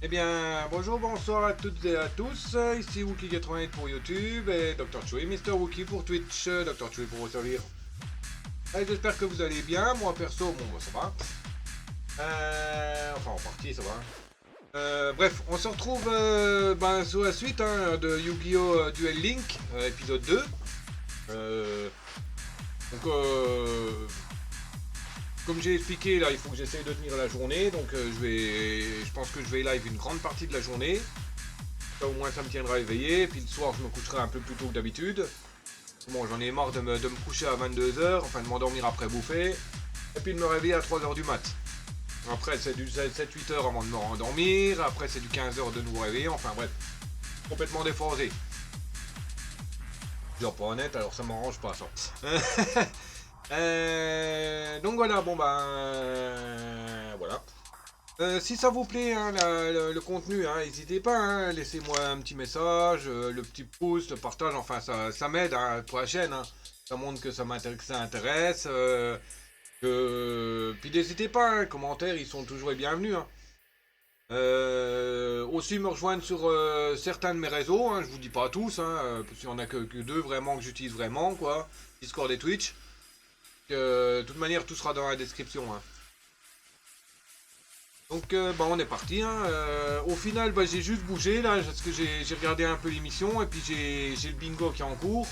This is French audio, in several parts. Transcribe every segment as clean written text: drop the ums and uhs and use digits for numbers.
Eh bien, bonjour, bonsoir à toutes et à tous. Ici Wookie88 pour YouTube et Dr. Chewy, Mister Wookie pour Twitch. Dr. Chewy pour vous servir. Allez, j'espère que vous allez bien. Moi, perso, bon, bah, ça va. Enfin, en partie, ça va. Bref, on se retrouve sur la suite de Yu-Gi-Oh! Duel Link, épisode 2. Euh, donc, comme j'ai expliqué, là, il faut que j'essaye de tenir la journée. Donc, je pense que je vais live une grande partie de la journée. Au moins ça me tiendra éveillé, et puis le soir je me coucherai un peu plus tôt que d'habitude. Bon, j'en ai marre de me coucher à 22 h, enfin de m'endormir après bouffer, et puis de me réveiller à 3 h du mat. Après c'est du 7-8 heures avant de me rendormir, après c'est du 15 h de nouveau réveiller, enfin bref, complètement déphasé. Je suis pas honnête, alors ça m'arrange pas ça. Donc voilà, bon voilà. Si ça vous plaît, hein, le contenu, hein, n'hésitez pas, hein, laissez-moi un petit message, le petit pouce, le partage, enfin ça m'aide hein, pour la chaîne. Hein. Ça montre que que ça intéresse. Puis n'hésitez pas, hein, les commentaires, ils sont toujours les bienvenus. Hein. Aussi me rejoindre sur certains de mes réseaux, hein, je vous dis pas tous, hein, parce qu'il n'y en a que deux vraiment que j'utilise vraiment, quoi. Discord et Twitch. De toute manière, tout sera dans la description. Hein. Donc on est parti. Hein. Au final, j'ai juste bougé là parce que j'ai regardé un peu l'émission et puis j'ai le bingo qui est en cours.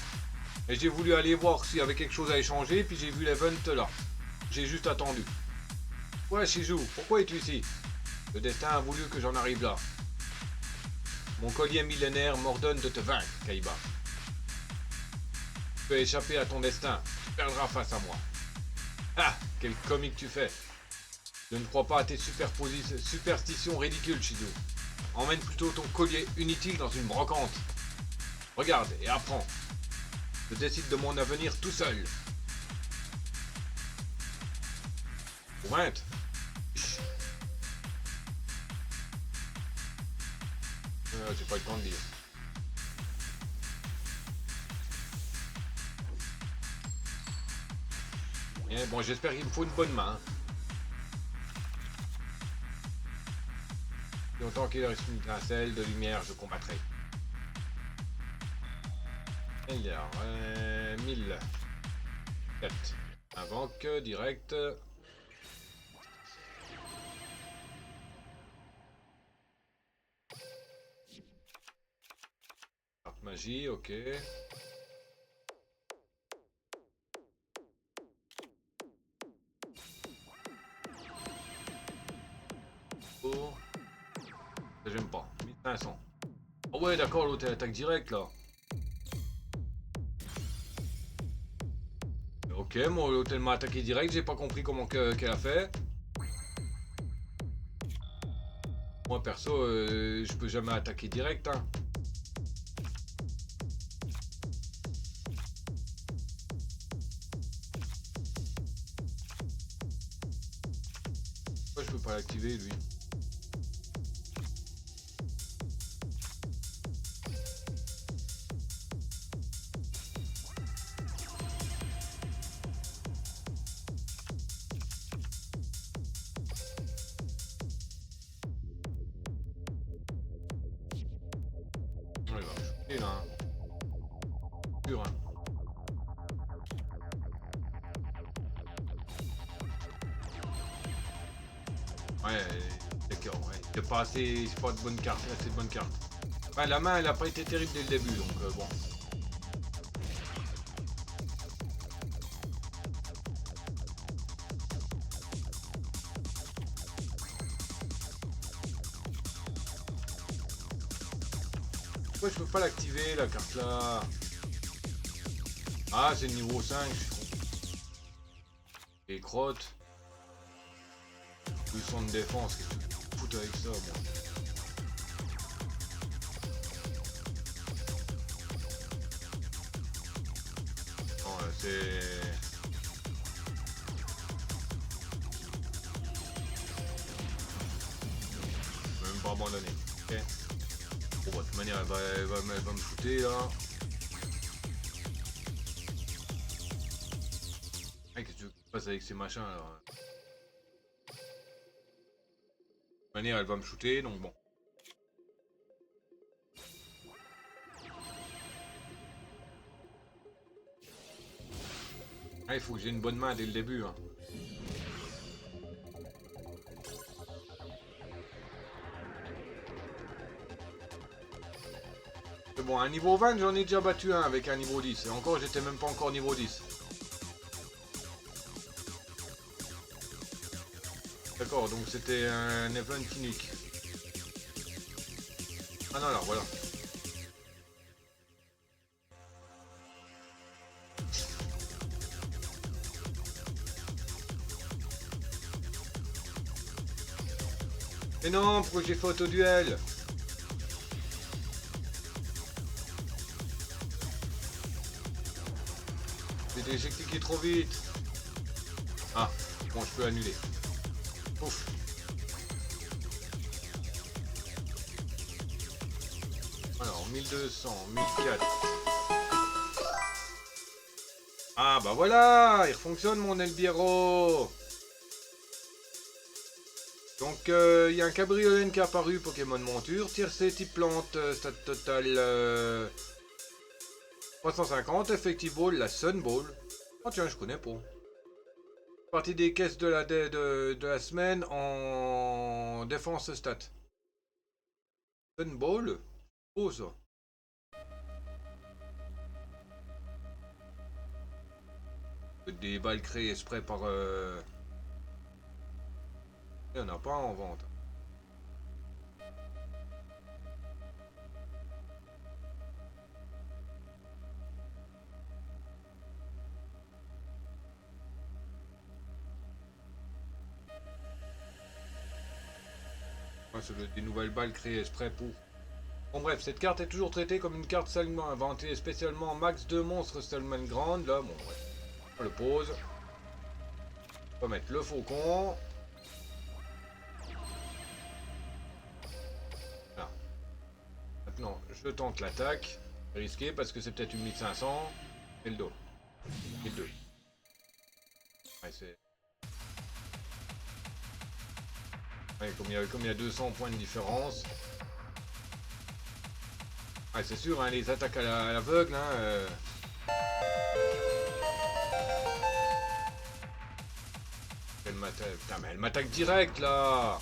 Et j'ai voulu aller voir s'il y avait quelque chose à échanger. Puis j'ai vu l'event là. J'ai juste attendu. Ouais, Shizou, pourquoi es-tu ici? Le destin a voulu que j'en arrive là. Mon collier millénaire m'ordonne de te vaincre, Kaiba. Tu peux échapper à ton destin. Tu perdras face à moi. Ah, quel comique tu fais. Je ne crois pas à tes superstitions ridicules, Shizu. Emmène plutôt ton collier inutile dans une brocante. Regarde et apprends. Je décide de mon avenir tout seul. Pointe. J'ai pas le temps de dire. Et bon, j'espère qu'il me faut une bonne main. Et autant qu'il reste une étincelle de lumière, je combattrai. Alors, 1000. 4. Invoque, direct. Carte magie, ok. Oh. Ça j'aime pas. 1500. Oh ouais, d'accord, l'autre attaque direct là. Ok, moi l'hôtel m'a attaqué direct, j'ai pas compris comment qu'elle a fait. Moi perso, je peux jamais attaquer direct. Hein. Pourquoi je peux pas l'activer lui? Ouais, il va me shooter là. Hein. Pur, hein. Ouais, d'accord, ouais. Il n'y a pas assez, c'est pas de bonne carte, assez de bonnes cartes. Ouais, la main elle a pas été terrible dès le début, donc bon. Pourquoi je peux pas l'activer la carte là? Ah, c'est le niveau 5, je suis con. Et crotte. 200 de défense, qu'est-ce que tu fous avec ça, moi? Non, c'est... Je peux même pas abandonner. Ok. Bon, bah, de toute manière, elle va me shooter là. Ah, qu'est-ce que tu veux que je fasse avec ces machins là? De toute manière, elle va me shooter, donc bon. Ah, il faut que j'ai une bonne main dès le début. Hein. Mais bon, un niveau 20, j'en ai déjà battu un avec un niveau 10. Et encore, j'étais même pas encore niveau 10. D'accord, donc c'était un event unique. Ah non, alors voilà. Mais non, pourquoi j'ai fait auto-duel? J'ai cliqué trop vite. Ah, bon, je peux annuler. Ouf. Alors, 1200, 1004. Ah bah voilà, il fonctionne mon Elbiero. Donc il y a un cabriolet qui est apparu, Pokémon monture, tiercé type plante, stat total 350, effective ball, la Sun Ball. Oh tiens, je connais pas. Partie des caisses de la semaine en défense stat. Sun Ball. Oh ça. Des balles créées exprès par... Il n'y en a pas en vente. Ouais, c'est des nouvelles balles créées exprès pour... Bon bref, cette carte est toujours traitée comme une carte seulement inventée spécialement max 2 monstres seulement grande. Là, bon bref. On le pose. On va mettre le faucon. Là. Maintenant, je tente l'attaque. C'est risqué parce que c'est peut-être une 1500. Et le dos. Et le 2. Ouais, c'est... Ouais, comme il y a 200 points de différence. Ouais, c'est sûr, hein, les attaques à l'aveugle, hein, Elle m'attaque... Putain, mais elle m'attaque direct, là.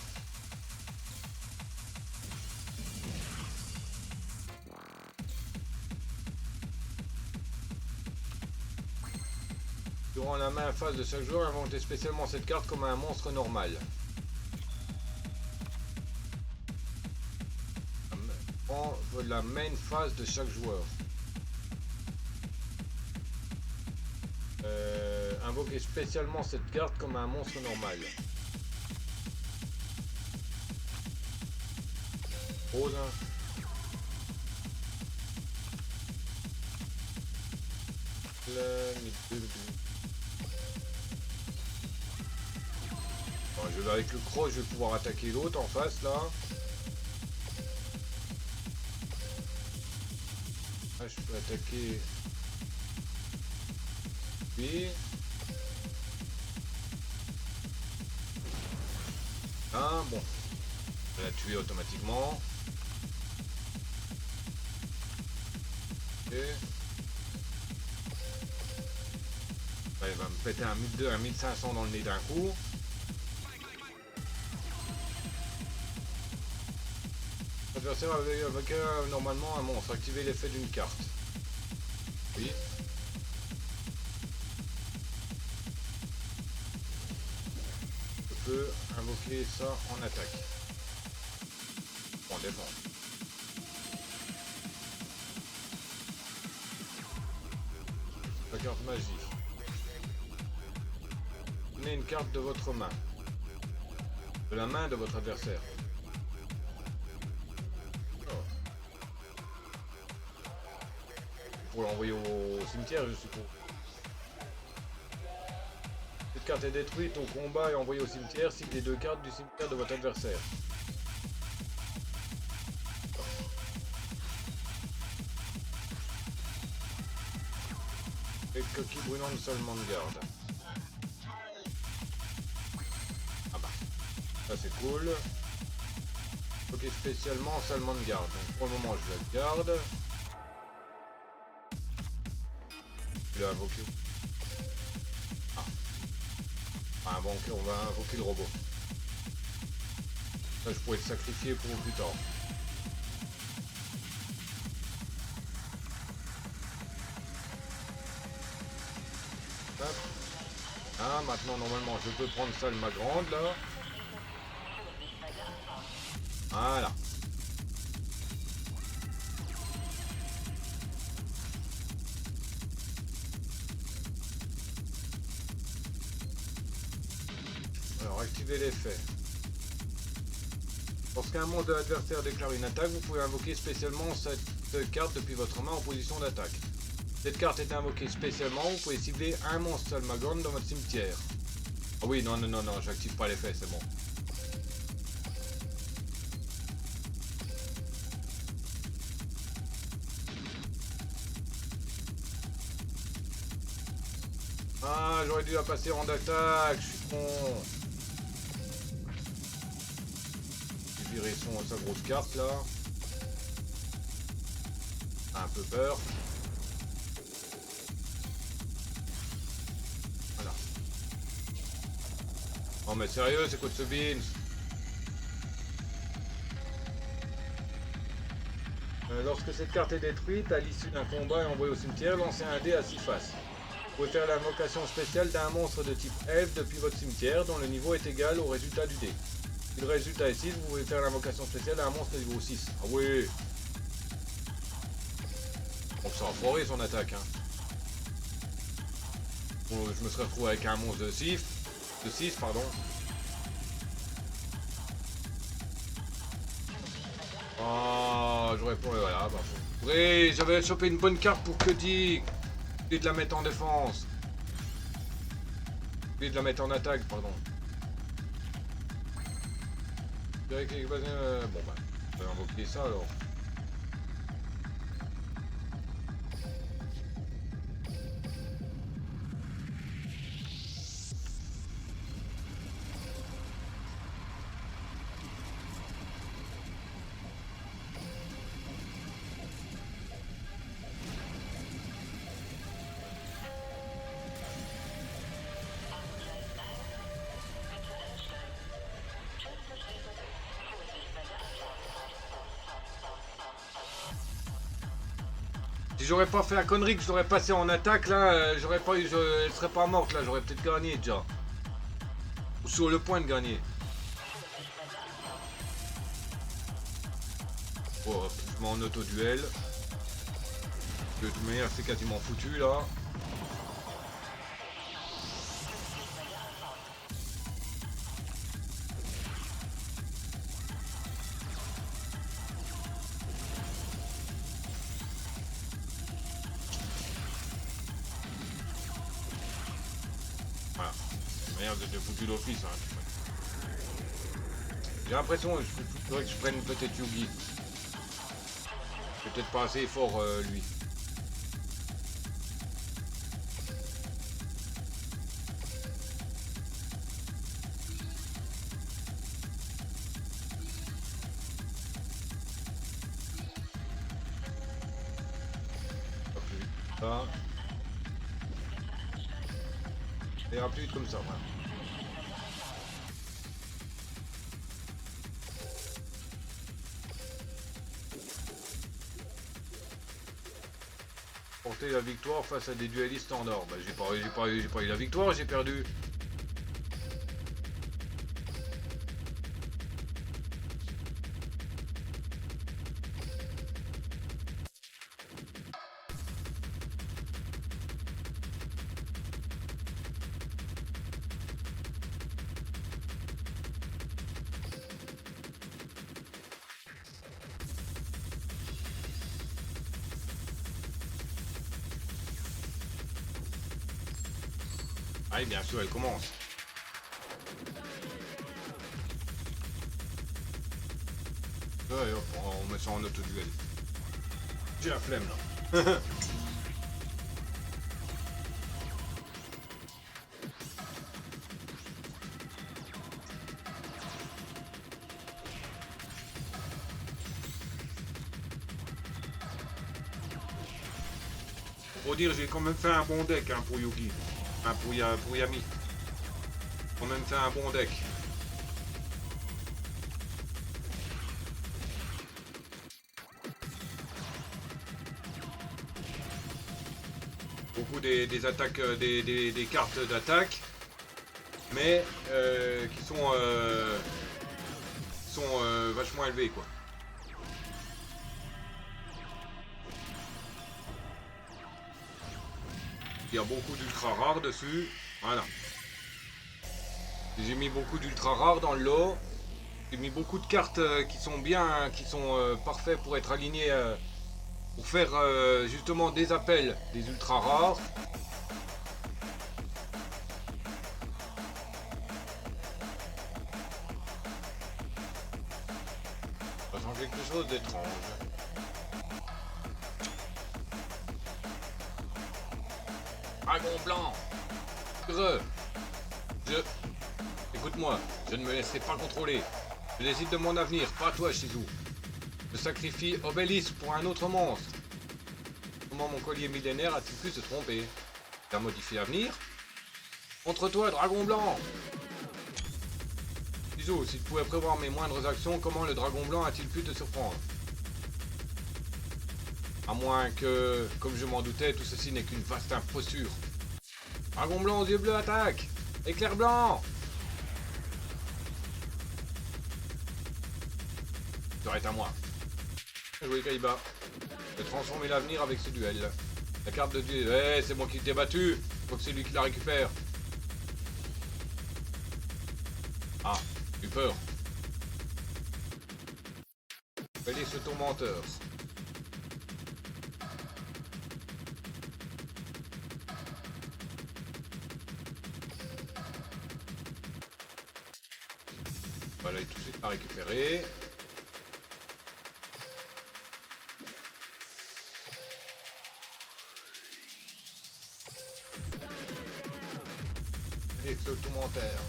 Durant la main phase de chaque joueur, inventez spécialement cette carte comme un monstre normal. La main phase de chaque joueur. Invoquez spécialement cette carte comme un monstre normal. Rose. Bon, je vais avec le croc, je vais pouvoir attaquer l'autre en face là. Ah, je peux attaquer lui. Ah bon, je vais la tuer automatiquement. Ok. Ouais, il va me péter un 1200, un 1500 dans le nez d'un coup. L'adversaire avec normalement un monstre. Activer l'effet d'une carte. Oui. Je peux invoquer ça en attaque. En défense. La carte magie. Prenez une carte de votre main. De la main de votre adversaire. Pour l'envoyer au cimetière, je suppose. Cette carte est détruite au combat et envoyée au cimetière si les deux cartes du cimetière de votre adversaire. Et coquille brûlante seulement de garde. Ah bah, ça c'est cool. Ok, spécialement seulement de garde. Donc pour le moment je la garde. Je l'ai invoqué. Ah bon, ok, on va invoquer le robot. Ça, je pourrais le sacrifier pour plus tard. Hop. Ah, maintenant, normalement, je peux prendre ça, ma grande, là. Voilà. Alors, activer l'effet. Lorsqu'un monstre de l'adversaire déclare une attaque, vous pouvez invoquer spécialement cette carte depuis votre main en position d'attaque. Cette carte est invoquée spécialement, vous pouvez cibler un monstre Salmagon dans votre cimetière. Ah oui, non, j'active pas l'effet, c'est bon. Ah, j'aurais dû la passer en d'attaque, je suis con. J'ai viré sa grosse carte là. Un peu peur. Voilà. Oh mais sérieux, c'est quoi ce beans? Lorsque cette carte est détruite, à l'issue d'un combat et envoyée au cimetière, lancez un dé à 6 faces. Vous pouvez faire l'invocation spéciale d'un monstre de type elfe depuis votre cimetière dont le niveau est égal au résultat du dé. Si le résultat est 6, vous pouvez faire l'invocation spéciale d'un monstre niveau 6. Ah oui. Donc ça a foiré son attaque. Hein. Bon, je me serais retrouvé avec un monstre de 6. De 6, pardon. Oh, j'aurais pas... Voilà, bah, oui, j'avais chopé une bonne carte pour que dit... Et de la mettre en défense. Et de la mettre en attaque, pardon. Bon bah, je vais invoquer ça alors. Si j'aurais pas fait la connerie que je l'aurais passé en attaque là, j'aurais pas eu, elle serait pas morte là, j'aurais peut-être gagné déjà. Ou sur le point de gagner. Bon, je mets en auto-duel. De toute manière, c'est quasiment foutu là. Voilà. De manière, de foutu d'office. Hein. J'ai l'impression qu'il faudrait que je prenne peut-être Yugi. Peut-être pas assez fort lui. Ça. Et un plus vite comme ça, voilà. Porter la victoire face à des duellistes en or. Bah, j'ai pas eu la victoire, j'ai perdu. Ah, et bien sûr, elle commence. Ouais, hop, on met ça en auto-duel. J'ai la flemme là. Faut dire, j'ai quand même fait un bon deck hein, pour Yugi. Enfin, pour Yami. On a même fait un bon deck. Beaucoup des attaques, des cartes d'attaque, mais qui sont vachement élevées quoi. Il y a beaucoup d'ultra rares dessus, voilà. J'ai mis beaucoup d'ultra rares dans le lot. J'ai mis beaucoup de cartes qui sont bien, qui sont parfaits pour être alignées, pour faire justement des appels des ultra rares. Ça sent quelque chose d'étrange. Dragon blanc. Écoute-moi, je ne me laisserai pas contrôler. Je décide de mon avenir, pas toi, Shizu. Je sacrifie Obélisque pour un autre monstre. Comment mon collier millénaire a-t-il pu se tromper? Il a modifié l'avenir? Contre toi, dragon blanc! Shizu, si tu pouvais prévoir mes moindres actions, comment le dragon blanc a-t-il pu te surprendre? À moins que, comme je m'en doutais, tout ceci n'est qu'une vaste imposture. Dragon blanc aux yeux bleus attaque! Éclair blanc! Ça est à moi. Jouer Kaiba. Je vais transformer l'avenir avec ce duel. La carte de duel. Eh, c'est moi qui t'ai battu. Faut que c'est lui qui la récupère. Ah, j'ai eu peur. Quel est ce tourmenteur? Voilà, il est tout de suite à récupérer. Et ce tourmenteur.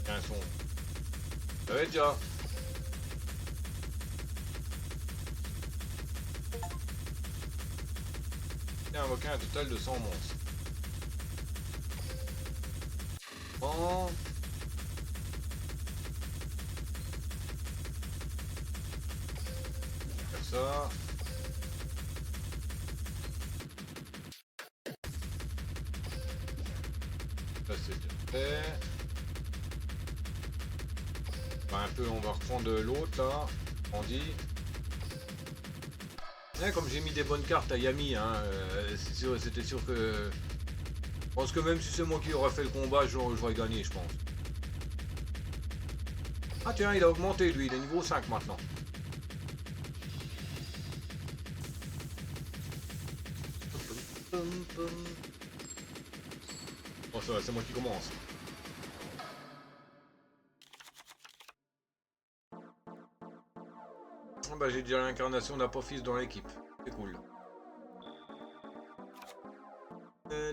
Un son. Ça va déjà. Il a invoqué un total de 100 monstres. Bon. Faire ça. Ça c'est déjà fait. Bah, un peu, on va reprendre l'autre là. On dit. Comme j'ai mis des bonnes cartes à Yami, hein, c'était sûr que... Je pense que même si c'est moi qui aurais fait le combat, j'aurais gagné, je pense. Ah tiens, il a augmenté lui, il est niveau 5 maintenant. Bon ça va, c'est moi qui commence. Bah, j'ai déjà l'incarnation d'Apophis dans l'équipe. C'est cool.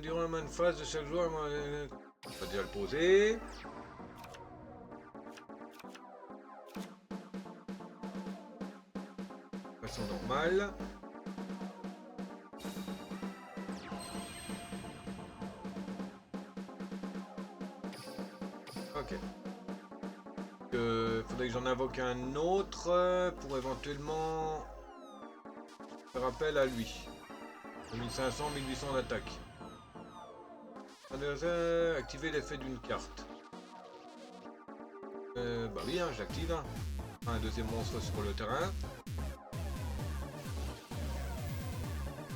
Durant la main phase de chaque joueur, on va déjà le poser. Façon normale. Ok. Faudrait que j'en invoque un autre pour éventuellement faire appel à lui. 1500, 1800 d'attaque. Activer l'effet d'une carte. Bah oui, hein, j'active. Hein. Un deuxième monstre sur le terrain.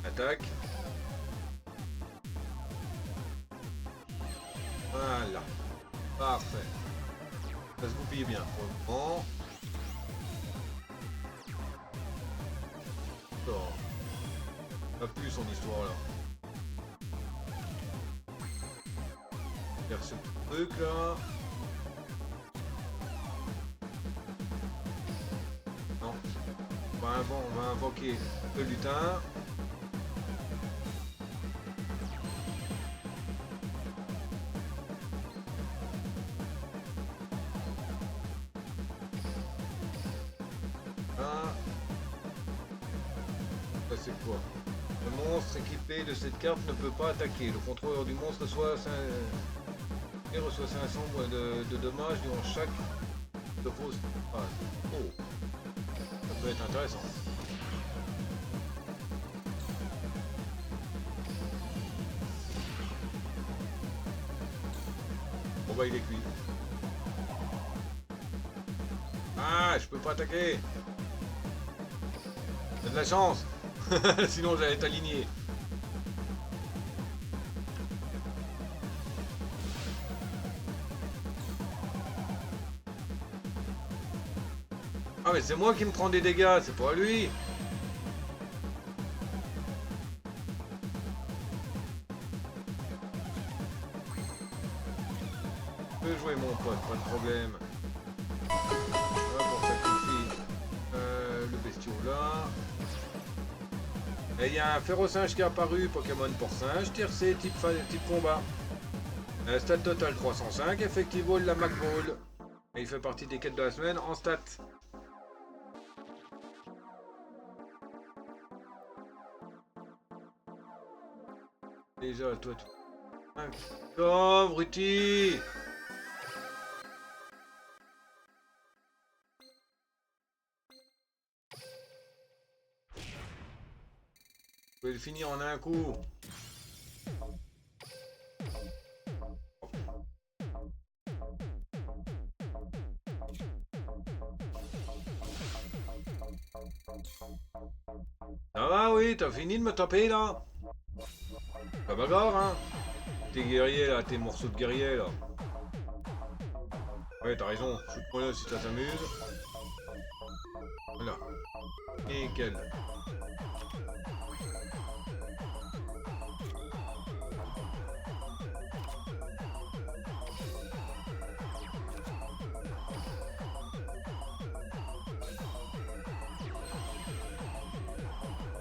Attaque. Voilà. Parfait. Ça se goupille bien pour le moment. D'accord. Pas plus son histoire là. Faire ce truc là. Non. On va invoquer le lutin. c'est quoi? Le monstre équipé de cette carte ne peut pas attaquer. Le contrôleur du monstre reçoit 500 de dommages durant chaque de vos phases. Oh, ça peut être intéressant. Bon bah il est cuit. Ah, je peux pas attaquer. T'as de la chance. Sinon j'allais t'aligner. Ah mais c'est moi qui me prends des dégâts, c'est pas lui. Je peux jouer mon pote, pas de problème. Hop, on sacrifie le bestiau là. Et il y a un férocinge qui est apparu, Pokémon pour singe, tier C, type combat. Stat total 305, effective ball la Mac Ball. Et il fait partie des quêtes de la semaine en stat. Déjà, toi, tu... Oh, Brutti! Je vais le finir en un coup. Ça va, oui, t'as fini de me taper là? Pas bagarre, hein? Tes guerriers là, tes morceaux de guerriers là. Ouais, t'as raison, shoot-moi là si ça t'amuse. Voilà. Nickel.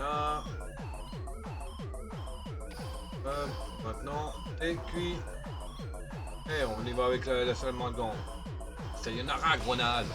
Ah. Maintenant, t'es cuit. Eh, on y va avec la salle gant. Sayonara, grenade.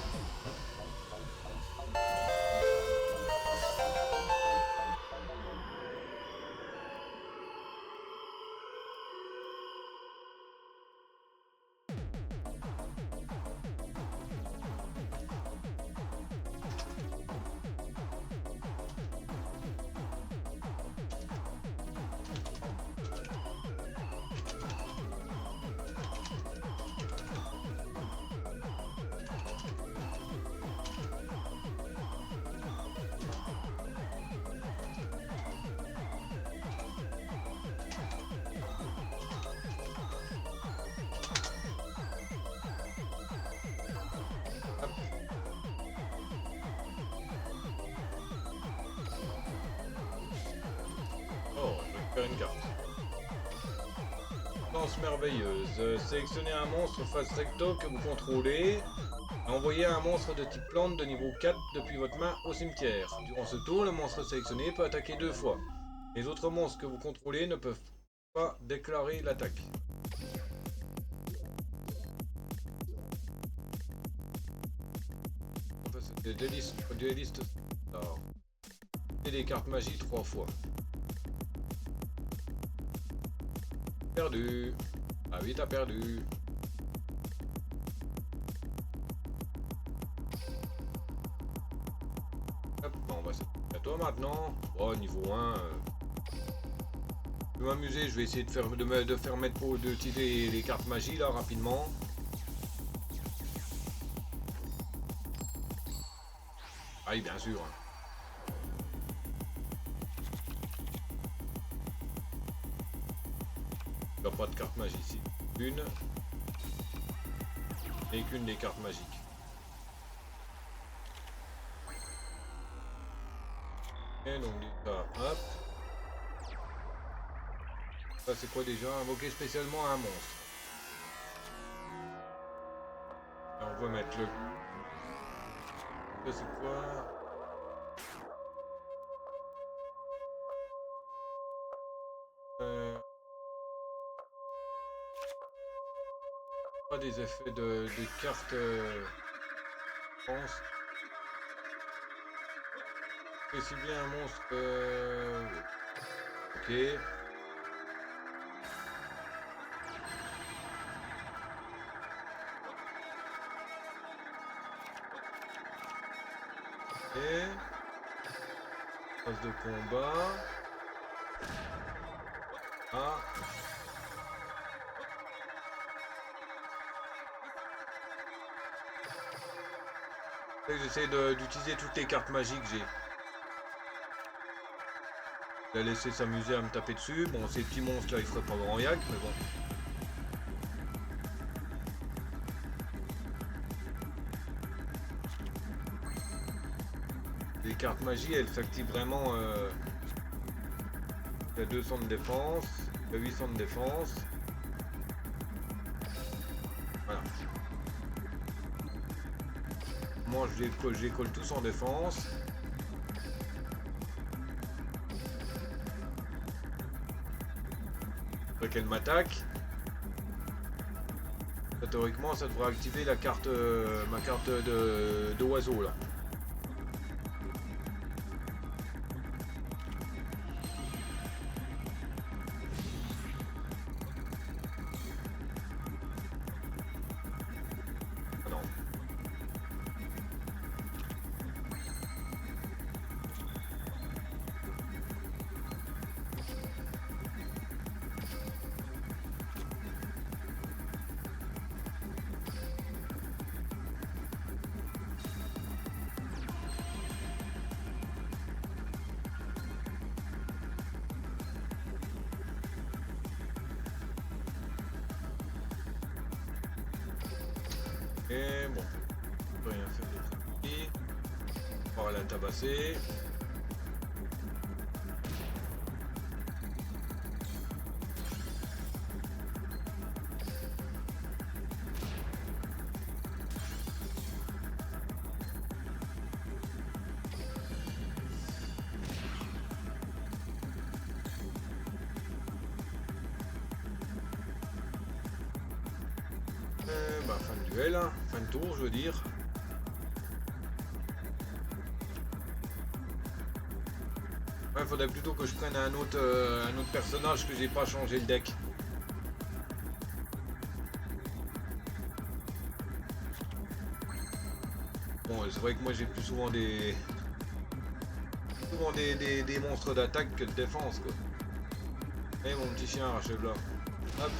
Oh, je vais faire une carte. Lance merveilleuse. Sélectionnez un monstre face recto que vous contrôlez. Et envoyez un monstre de type plante de niveau 4 depuis votre main au cimetière. Durant ce tour, le monstre sélectionné peut attaquer 2 fois. Les autres monstres que vous contrôlez ne peuvent pas déclarer l'attaque. Enfin, c'est des listes. Alors, et des cartes magie 3 fois. Perdu. Ah oui, t'as perdu. Hop, on va s'attaquer à toi maintenant. Oh, niveau 1. Je vais m'amuser, je vais essayer de faire mettre d'utiliser les cartes magie là rapidement. Ah oui, bien sûr. Il n'y a pas de carte magie ici. Une. Et qu'une des cartes magiques. Et donc ça, hop. Ça c'est quoi déjà? Invoquer spécialement un monstre. Et on va mettre le... Ça c'est quoi? Pas des effets de cartes... je pense. Et cibler un monstre. Ok. Et phase de combat. Ah. J'essaie d'utiliser toutes les cartes magiques que j'ai. Je vais laisser s'amuser à me taper dessus. Bon, ces petits monstres là, ils feraient pas grand yak, mais bon. Les cartes magie, elles s'activent vraiment. Il y a 200 de défense, il y a 800 de défense. Voilà. Moi, je les colle tous en défense. Après qu'elle m'attaque. Théoriquement, ça devrait activer la carte, ma carte de oiseau là. Ah non. Et bon, on peut rien faire d'autre ici. On va la tabasser. Bah, fin de duel, hein. Fin de tour, je veux dire. Ouais, faudrait plutôt que je prenne un autre personnage que j'ai pas changé le deck. Bon, c'est vrai que moi j'ai plus souvent des monstres d'attaque que de défense, quoi. Eh mon petit chien, rachève là. Hop.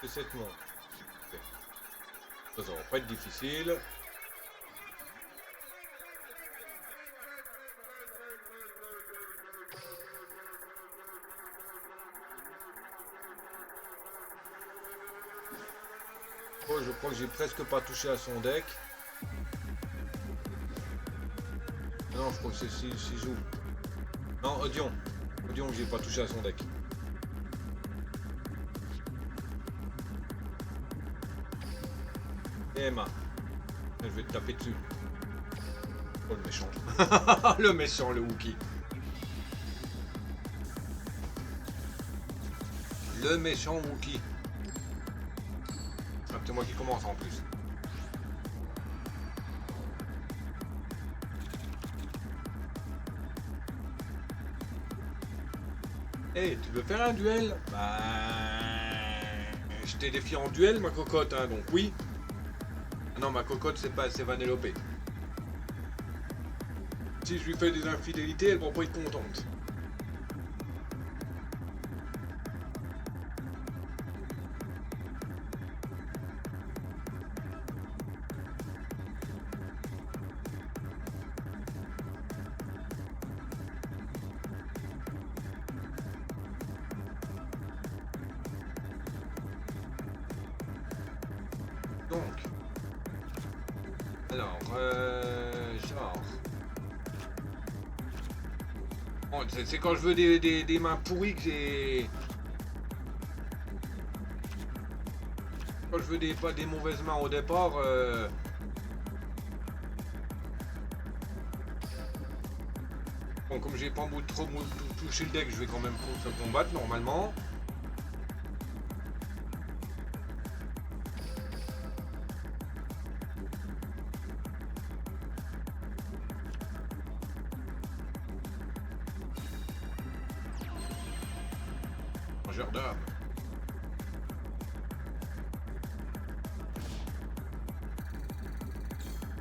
Et 7 monstres. Okay. Ça va pas être difficile. Oh, je crois que j'ai presque pas touché à son deck. Non, je crois que c'est si joue. Non, Odion. Odion que j'ai pas touché à son deck. Et Emma. Je vais te taper dessus. Oh le méchant. Le méchant, le Wookie. Le méchant Wookie. Ah, c'est moi qui commence en plus. Eh, hey, tu veux faire un duel? Bah... Je t'ai défié en duel, ma cocotte, hein, donc oui. Ah non, ma cocotte, c'est Vanellope. Si je lui fais des infidélités, elle va pas être contente. Donc, alors, genre, bon, c'est quand je veux des mains pourries que j'ai. Quand je veux pas des mauvaises mains au départ, bon, comme j'ai pas trop touché le deck, je vais quand même se combattre normalement. Mangeur d'âme.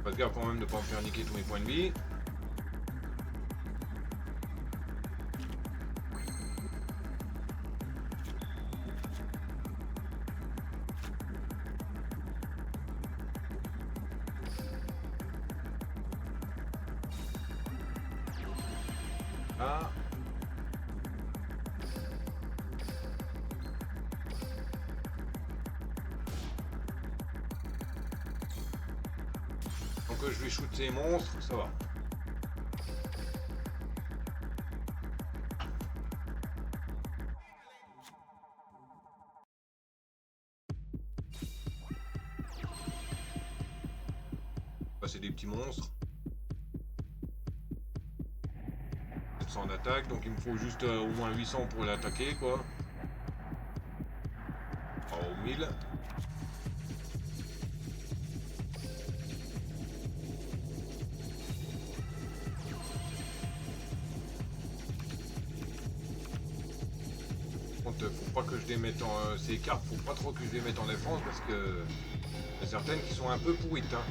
Faites gaffe quand même de pas me faire niquer tous mes points de vie. Ah. Donc je vais shoot ces monstres, ça va. Bah, c'est des petits monstres. 700 d'attaque, donc il me faut juste au moins 800 pour l'attaquer quoi. Oh, 1000. Faut pas que je les mette en... ces cartes, faut pas trop que je les mette en défense parce que... il y a certaines qui sont un peu pourrites. Hein.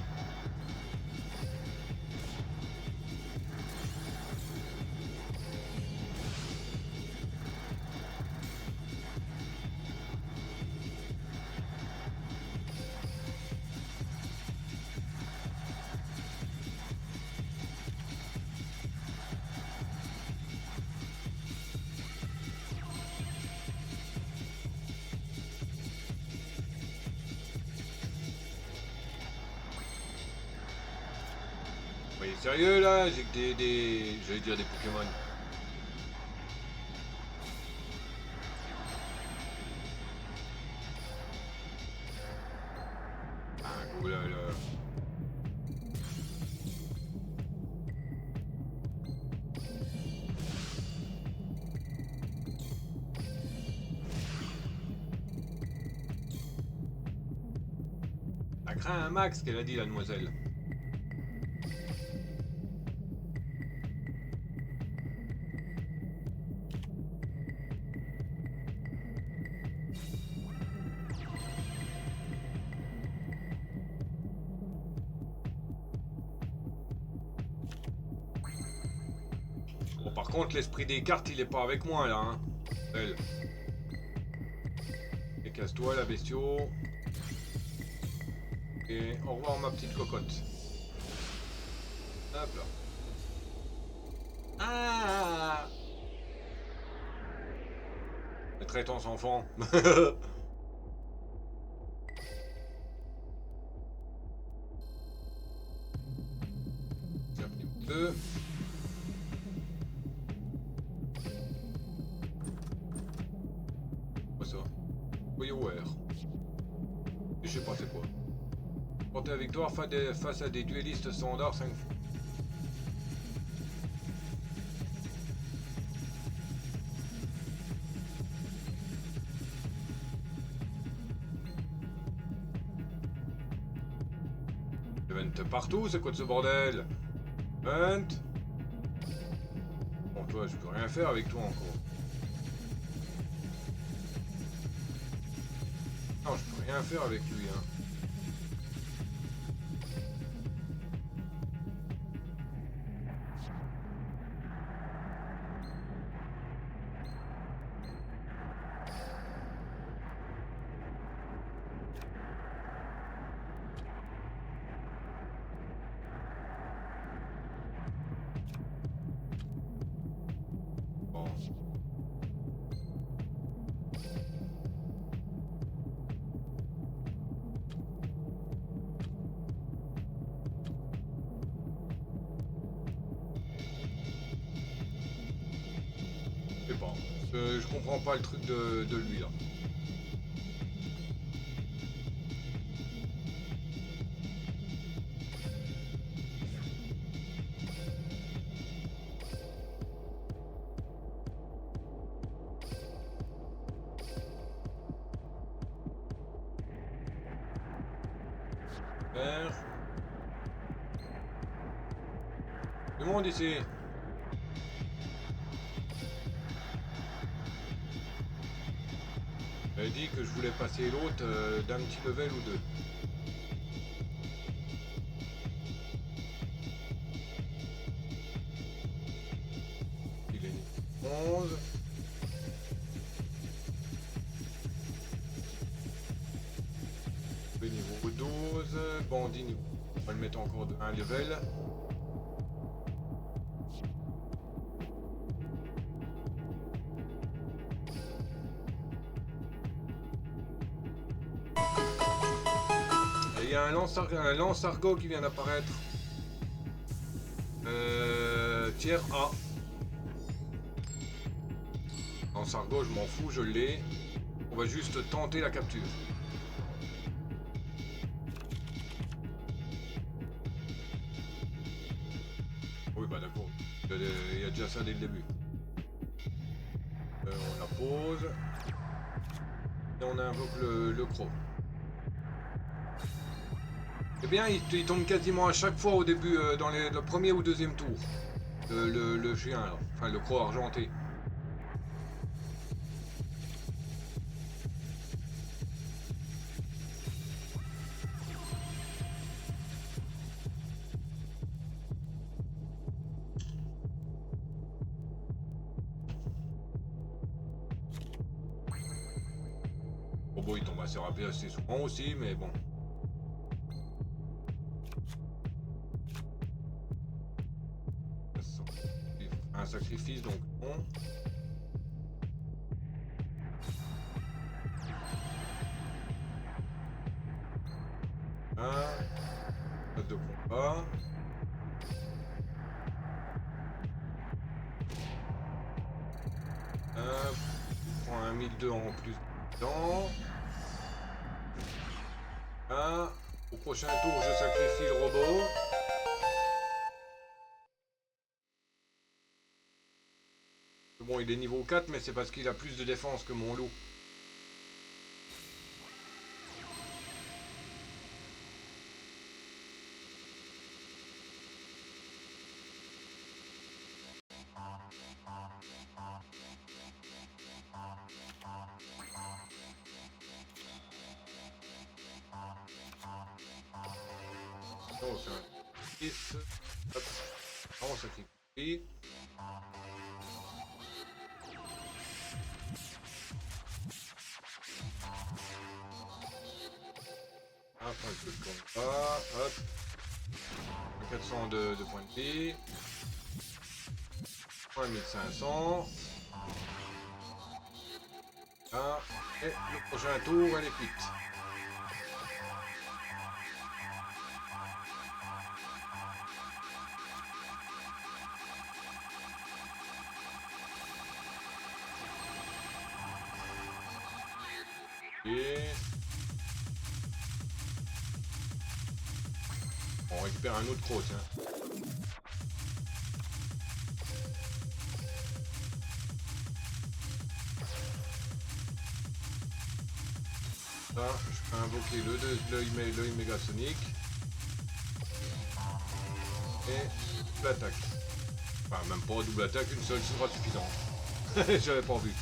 Vous voyez sérieux là? J'ai que des... j'allais dire des Pokémon. Ah, oh là là. Ça craint un max qu'elle a dit la demoiselle. Bon, par contre, l'esprit des cartes, il est pas avec moi là. Hein. Elle. Et casse-toi, la bestiau. Et au revoir, ma petite cocotte. Hop là. Ah! Les traitants enfants. J'ai appris 2. Quoi ça? WarioWare. Je sais pas c'est quoi. Porter la victoire face à des duellistes standards 5 fois. Event partout, c'est quoi de ce bordel? Event. Bon toi, je peux rien faire avec toi encore. Non, je peux rien faire avec lui, hein. Bon. Je sais pas. Je comprends pas le truc de lui là. Super. Du monde ici. J'avais dit que je voulais passer l'autre d'un petit level ou deux. Il est 11. Le niveau 12. Bandit niveau. On va le mettre encore de 1 level. Il y a un lance-argot qui vient d'apparaître. Tiers A. Lance-argot, je m'en fous, je l'ai. On va juste tenter la capture. Oui, bah d'accord. Il y a déjà ça dès le début. On la pose. Et on invoque le croc. Eh bien, il tombe quasiment à chaque fois au début, dans le premier ou deuxième tour. Le chien, là. Enfin le croc argenté. Oh bon, il tombe assez rapide, assez souvent aussi, mais bon. Un sacrifice, donc bon. Phase de combat. On prend un 1002 en plus dedans. Au prochain tour, je sacrifie le robot. Bon, il est niveau 4, mais c'est parce qu'il a plus de défense que mon loup. Donc, c'est un 10. Hop. On sacrifie. Phase de combat, hop. 400 de points de vie. 1500. Et le prochain tour, elle est cuite. Et on récupère un autre croc, tiens. Ça, je peux invoquer l'œil mégasonique. Et double attaque. Enfin, même pas double attaque, une seule sera suffisante. J'avais pas vu.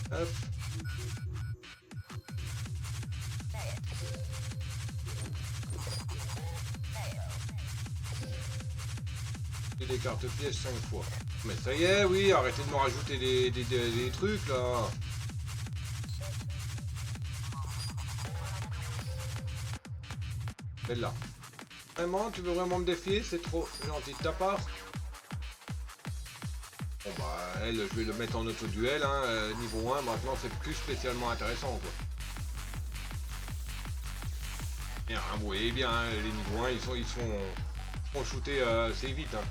Hop. Et des cartes pièges 5 fois. Mais ça y est, oui, arrêtez de me rajouter des trucs là. Celle-là. Vraiment, tu veux vraiment me défier? C'est trop gentil de ta part. Bon bah, elle, je vais le mettre en auto-duel, hein, niveau 1, maintenant c'est plus spécialement intéressant quoi. Bien, hein, vous voyez bien, hein, les niveaux 1, ils font shooter assez vite. Hein.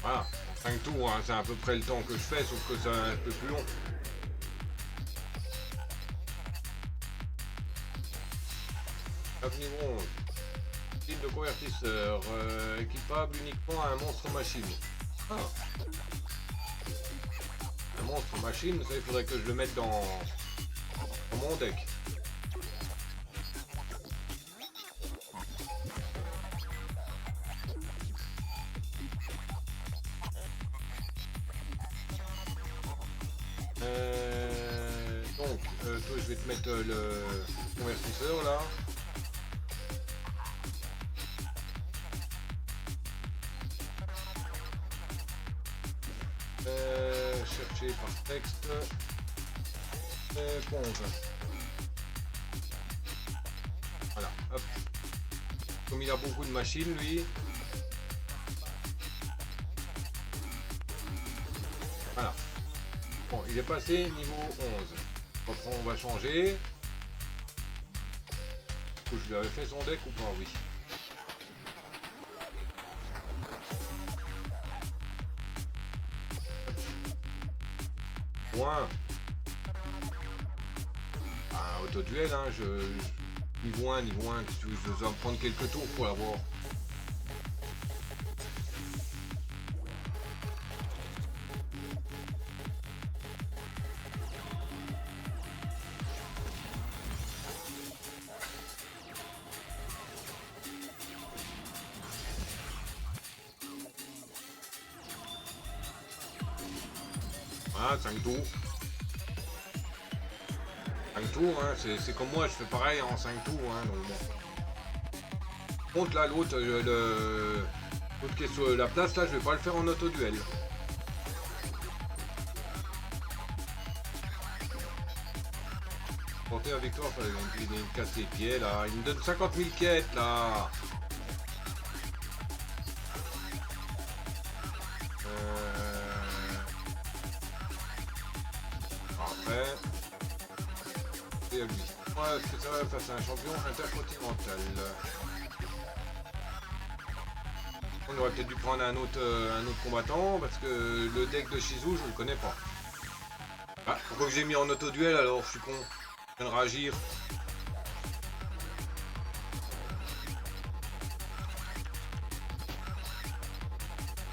Voilà, 5 tours, hein, c'est à peu près le temps que je fais, sauf que c'est un peu plus long. Cap niveau 11. Style de convertisseur. Équipable uniquement à un monstre machine. Ah. Un monstre machine, ça il faudrait que je le mette dans mon deck. Toi je vais te mettre le convertisseur là. Chercher par texte. Conve. Voilà, hop. Comme il a beaucoup de machines lui. Voilà. Bon, il est passé niveau 11. Donc on va changer. Je lui avais fait son deck ou pas? Oui. Point. Ah, auto-duel, hein, niveau 1, je dois me prendre quelques tours pour l'avoir. Ah, 5 tours. 5 tours, hein, c'est comme moi, je fais pareil en 5 tours, hein, donc bon. Contre là, l'autre qui est sur la place, là, je vais pas le faire en auto-duel. Porter la victoire, il me casse les pieds, là. Il me donne 50 000 quêtes, là. Après... Et à lui. Voilà ce que ça va face à un champion intercontinental. On aurait peut-être dû prendre un autre combattant parce que le deck de Shizu je le connais pas. Ah, pourquoi que j'ai mis en auto-duel alors? Je suis con. Je viens de réagir.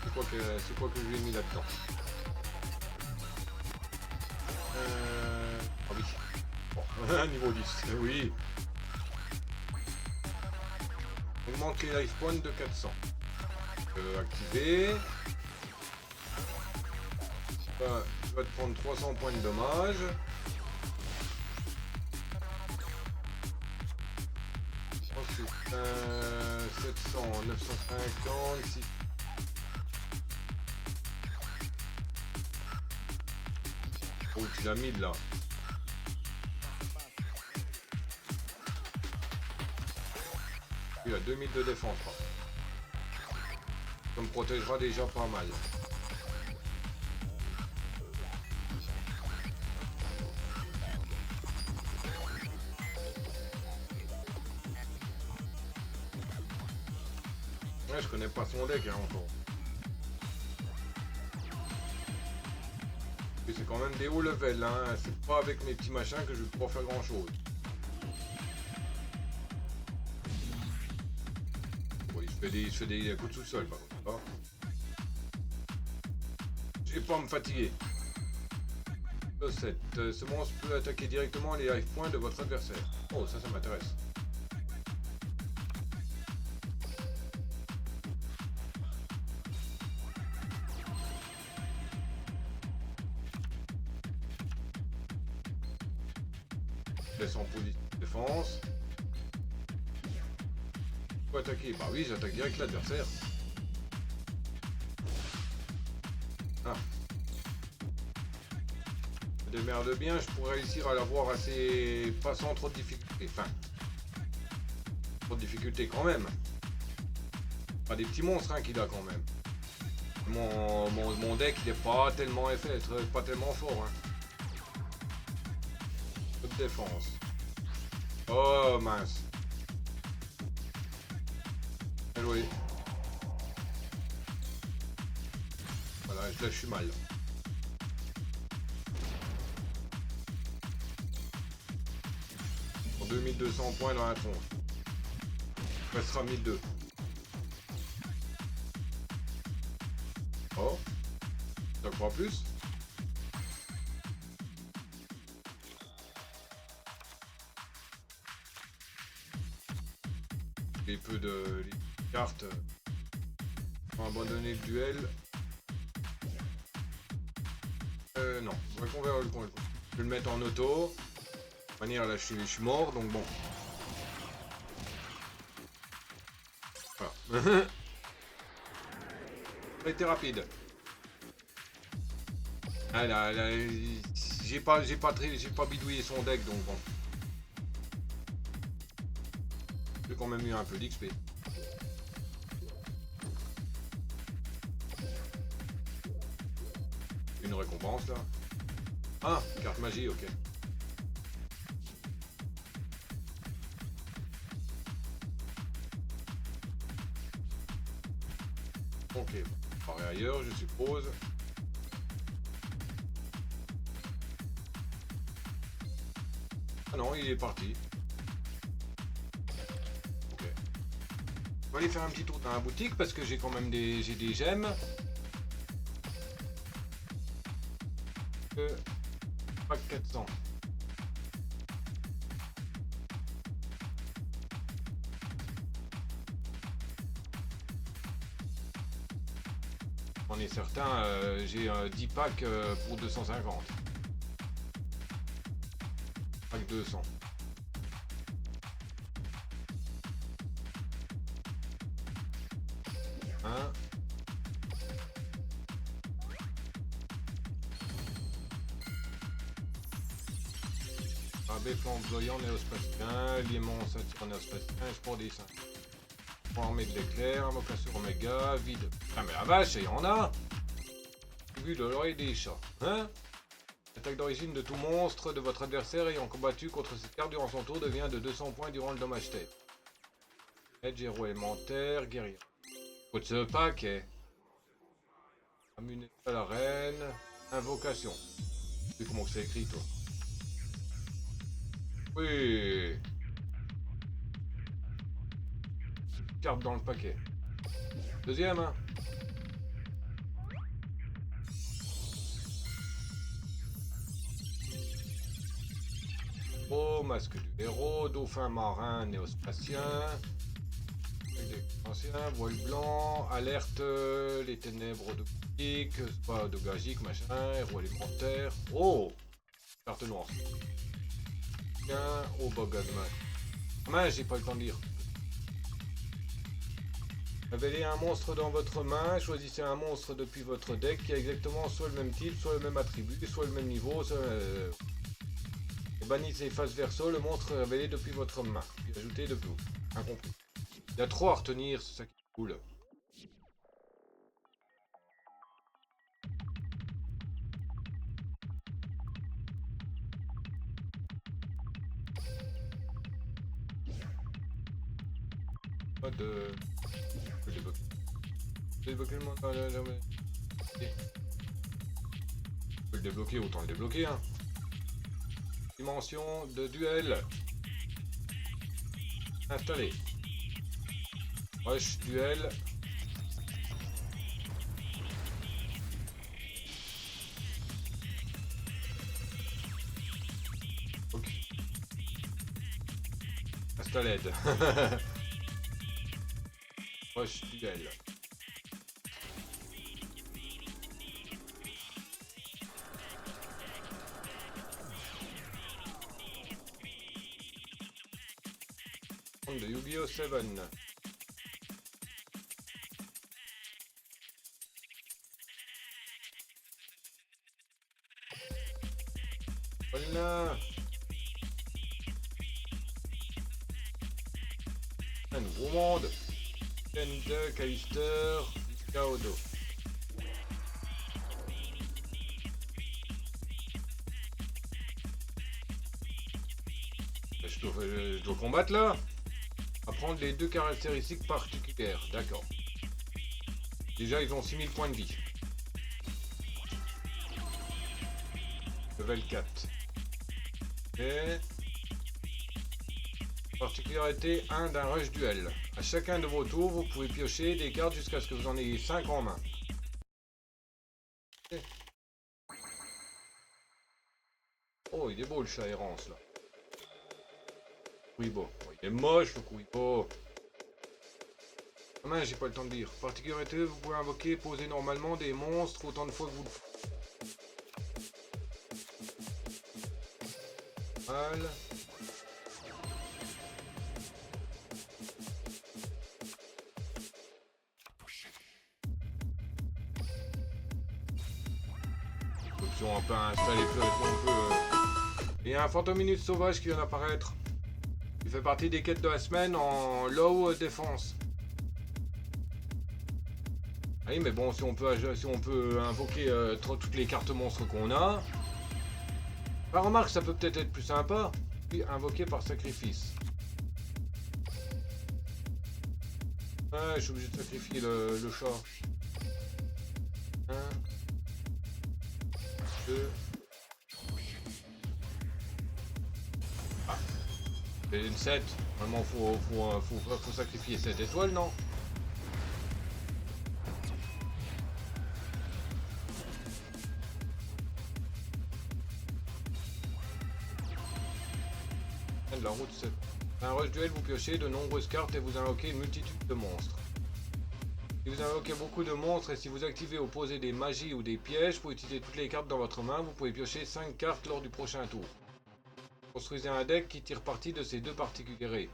C'est quoi que je lui ai mis là-dedans? Ah oui. Bon, niveau 10, oui. Augmente les life points de 400. Activer. Tu vas te prendre 300 points de dommage. Ensuite, 700, 950, 6. Oh, tu l'as mis là. Il a 2000 de défense. Ça me protégera déjà pas mal. Ouais, je connais pas son deck hein, encore. Et c'est quand même des hauts level, hein. C'est pas avec mes petits machins que je vais pouvoir faire grand chose. Bon, il se fait des coups de sous-sol par contre. Je vais pas me fatiguer. 7. Ce monstre peut attaquer directement les life points de votre adversaire. Oh, ça m'intéresse. Laisse en position de défense. Faut attaquer. Bah oui, j'attaque direct l'adversaire. Ah. Je démerde bien, je pourrais réussir à l'avoir assez. Pas sans trop de difficultés. Enfin. Trop de difficultés quand même. Pas des petits monstres hein, qu'il a quand même. Mon deck il est pas tellement pas tellement fort. Hein. Peu de défense. Oh mince. Bien joué. Voilà, là je suis mal. Pour 2200 points dans la tronche. Ça sera 1002. Oh, ça croit plus. Les peu de les cartes ont abandonné le duel. Non, on verra le con. Je vais le mettre en auto. De toute manière, là, je suis mort, donc bon. Voilà. Ça a été rapide. Ah là, j'ai pas bidouillé son deck, donc bon. J'ai quand même eu un peu d'XP. Une récompense là. Ah, carte magie, ok. Ok, on va ailleurs, je suppose. Ah non, il est parti. Ok. On va aller faire un petit tour dans la boutique parce que j'ai quand même des gemmes. Pack 400. On est certain, j'ai 10 packs pour 250. Pack 200. Hein? Rabais flamboyant néospatien, liémon satire néospatien, sport des seins. Armée de l'éclair, invocation oméga, vide. Ah mais la vache, il y en a! Vu de l'oreille des chats. Hein? L'attaque d'origine de tout monstre de votre adversaire ayant combattu contre cette carte durant son tour devient de 200 points durant le dommage tête. Edge, héros élémentaire, guerrier. Faut de ce paquet. Amuné à la reine. Invocation. Tu sais comment c'est écrit, toi? Oui. Carte dans le paquet. Deuxième, hein. Oh, masque du héros, dauphin marin néospatien. Ancien, voile blanc, alerte, les ténèbres de boutique, pas de gagique, machin, héros élémentaire. Oh! Carte noire. Tiens, oh, Bogadman. Mince, j'ai pas le temps de lire. Révélez un monstre dans votre main, choisissez un monstre depuis votre deck qui a exactement soit le même type, soit le même attribut, soit le même niveau, soit... Et bannissez face verso le monstre révélé depuis votre main. Puis ajoutez de plus. Incompris. Il y a trop à retenir, c'est ça qui est cool. Pas de... Je peux débloquer. Je peux débloquer le monde. Je peux le débloquer, autant le débloquer, hein. Dimension de duel. Installé. Rush, duel. Ok. Installed. Rush, duel. De Yu-Gi-Oh! 7. Voilà. Un nouveau monde. Ken2, Kalister, Kaodo. Je dois combattre là. Apprendre les deux caractéristiques particulières. D'accord. Déjà, ils ont 6000 points de vie. Level 4. Et... Particularité 1 d'un rush duel. À chacun de vos tours, vous pouvez piocher des cartes jusqu'à ce que vous en ayez 5 en main. Oh, il est beau le chat errance là. Kuribo. Oh, il est moche le Kuribo. Ah mince, j'ai pas le temps de lire. Particularité, vous pouvez invoquer, poser normalement des monstres autant de fois que vous le faites. Mal. Option, on peut installer plus, on peut. Il y a un Fantominus sauvage qui vient d'apparaître. Il fait partie des quêtes de la semaine en low défense. Ah oui, mais bon, si on peut invoquer toutes les cartes monstres qu'on a. Bah, remarque, ça peut peut-être être plus sympa. Puis invoquer par sacrifice. Ah, je suis obligé de sacrifier le chat. 1, 2. Ah. C'est une 7. Normalement, faut sacrifier 7 étoiles, non? De la route, c'est un rush duel, vous piochez de nombreuses cartes et vous invoquez une multitude de monstres. Si vous invoquez beaucoup de monstres et si vous activez ou posez des magies ou des pièges pour utiliser toutes les cartes dans votre main, vous pouvez piocher 5 cartes lors du prochain tour. Construisez un deck qui tire parti de ces deux particularités.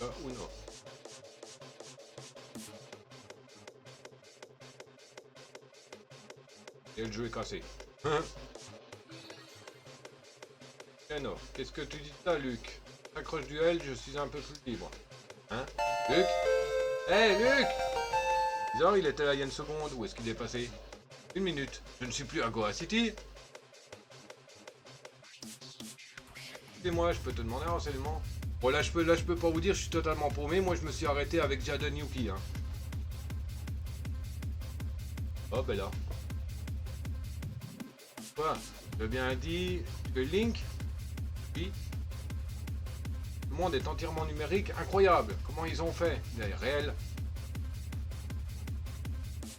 Ou non. Et le jeu est cassé. Eh non, qu'est-ce que tu dis de ça, Luc? Accroche duel, je suis un peu plus libre. Hein? Luc? Hé, Luc! Bizarre, il était là il y a une seconde. Où est-ce qu'il est passé? 1 minute. Je ne suis plus à Goa City. Et moi, je peux te demander un renseignement? Bon, là, je peux pas vous dire, je suis totalement paumé. Moi, je me suis arrêté avec Jaden Yuki. Hein. Oh, ben là. Quoi? J'ai bien dit que Link? Oui. Le monde est entièrement numérique, incroyable. Comment ils ont fait? Il est réel.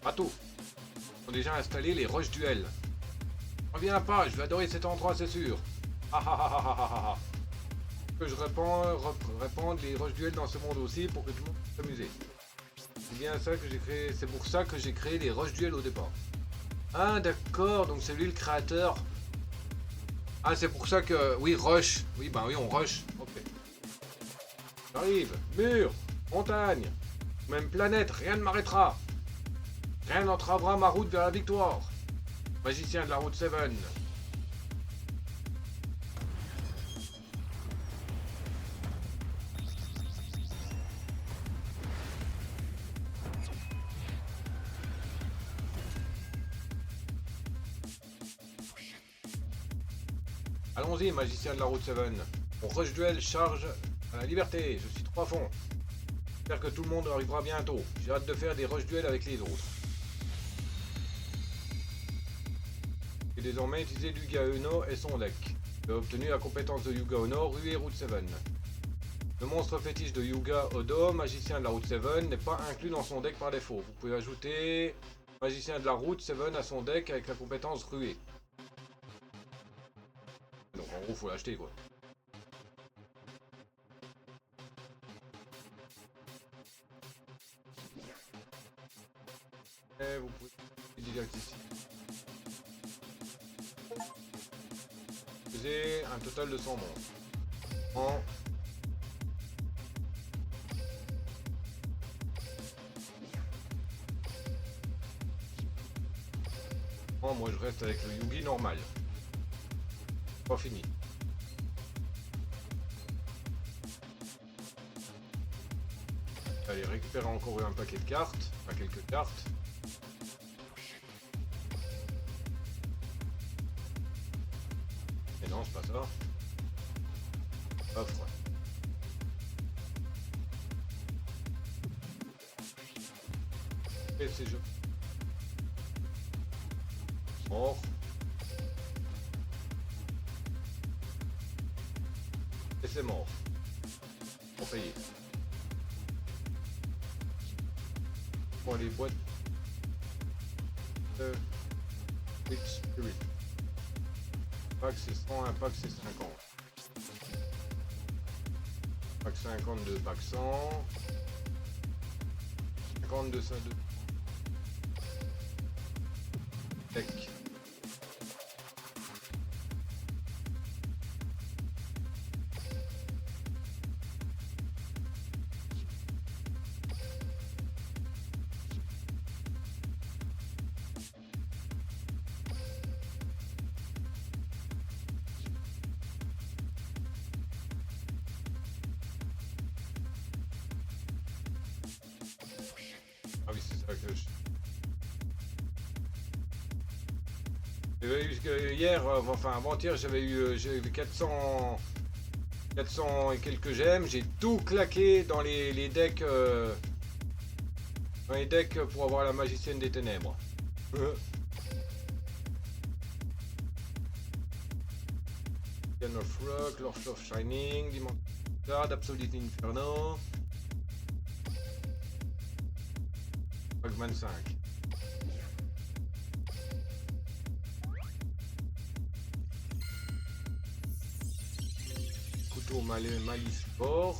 Pas tout. Ils ont déjà installé les rush duels. Reviens pas, je vais adorer cet endroit, c'est sûr. Ah ah ah ah ah ah. Que je répande les rush duels dans ce monde aussi pour que tout le monde puisse s'amuser. C'est bien ça que j'ai créé. C'est pour ça que j'ai créé les rush duels au départ. Ah d'accord, donc c'est lui le créateur. Ah c'est pour ça que... Oui, rush. Oui, bah oui, on rush. Ok. J'arrive. Mur. Montagne. Même planète, rien ne m'arrêtera. Rien n'entravera ma route vers la victoire. Magicien de la route 7. Allons-y, magicien de la route 7. Mon rush duel charge à la liberté. Je suis trop à fond. J'espère que tout le monde arrivera bientôt. J'ai hâte de faire des rush duels avec les autres. J'ai désormais utilisé Yuga Uno et son deck. J'ai obtenu la compétence de Yuga Uno, Ruée Route 7. Le monstre fétiche de Yuga Odo, magicien de la route 7, n'est pas inclus dans son deck par défaut. Vous pouvez ajouter magicien de la route 7 à son deck avec la compétence Ruée. Donc en gros, faut l'acheter quoi. Et vous pouvez direct ici. J'ai un total de 100 monstres. Moi je reste avec le Yugi normal. Pas fini. Allez, récupérer encore un paquet de cartes. Enfin, quelques cartes. Mais non, c'est pas ça. Offre. Et c'est jeu. Mort. Et c'est mort. On paye. Pour les boîtes. Spirit. Pack c'est 100, un pack c'est 50. Pack 52, pack 100. 52, 52. Tech. Ah oui, c'est ça que je... J'avais eu hier, enfin avant-hier, j'avais eu 400 et quelques gemmes. J'ai tout claqué dans les decks, pour avoir la magicienne des ténèbres. Can of Rock, Lord of Shining, Dimension God, Absolute Inferno, Pac-Man 5. Couteau malice fort,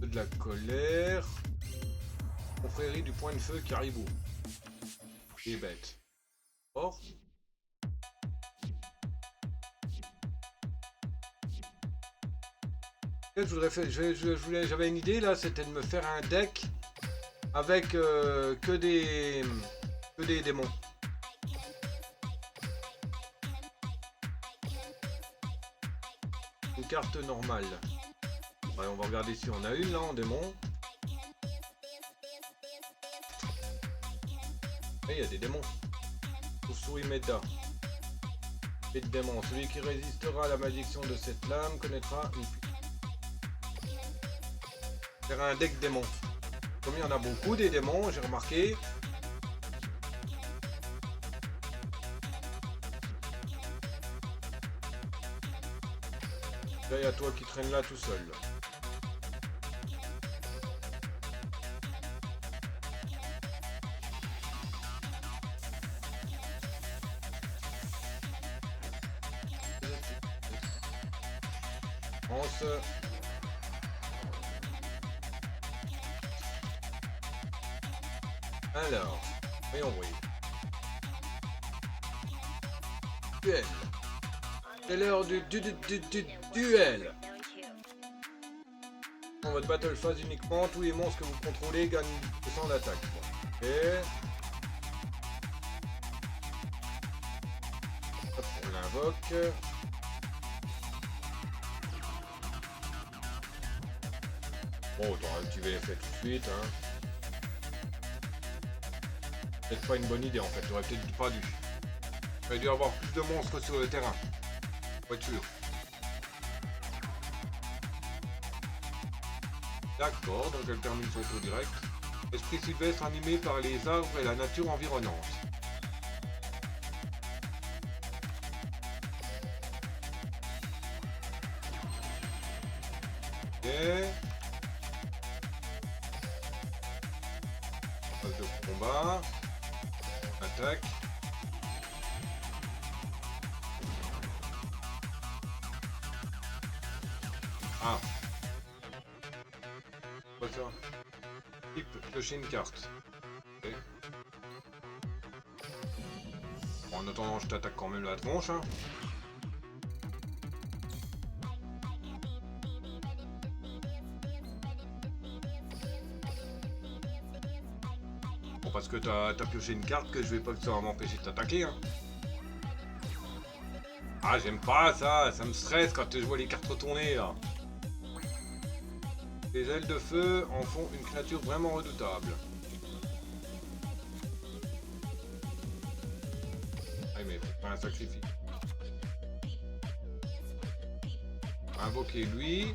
de la colère, confrérie du point de feu caribou. Il est bête. Fort. J'avais une idée là, c'était de me faire un deck avec que des démons. Une carte normale. Ouais, on va regarder si on a une là en démon. Et il y a des démons. Chauve-souris méta. Et de démons. Celui qui résistera à la malédiction de cette lame connaîtra une... Faire un deck démon. Comme il y en a beaucoup des démons, j'ai remarqué. Là, il y a toi qui traîne là tout seul. Alors, voyons voir. Duel. C'est l'heure du duel. En mode battle phase uniquement, tous les monstres que vous contrôlez gagnent 200 d'attaque. Ok. Hop, on l'invoque. Bon, t'auras activé l'effet tout de suite, hein. Peut-être pas une bonne idée en fait, j'aurais peut-être pas dû. J'aurais dû avoir plus de monstres sur le terrain. Pour être sûr. D'accord, donc elle termine son tour direct. Esprit sylvestre animé par les arbres et la nature environnante. Ok. Phase de combat. Attaque. Ah. Quoi ça? Type, piocher une carte. Okay. Bon, en attendant, je t'attaque quand même la tronche. Hein. Bon, parce que t'as pioché une carte que je vais pas que ça va m'empêcher de t'attaquer. Hein. Ah, j'aime pas ça, ça me stresse quand je vois les cartes retourner là. Les ailes de feu en font une créature vraiment redoutable. Ah mais pas un sacrifice. Invoquer lui.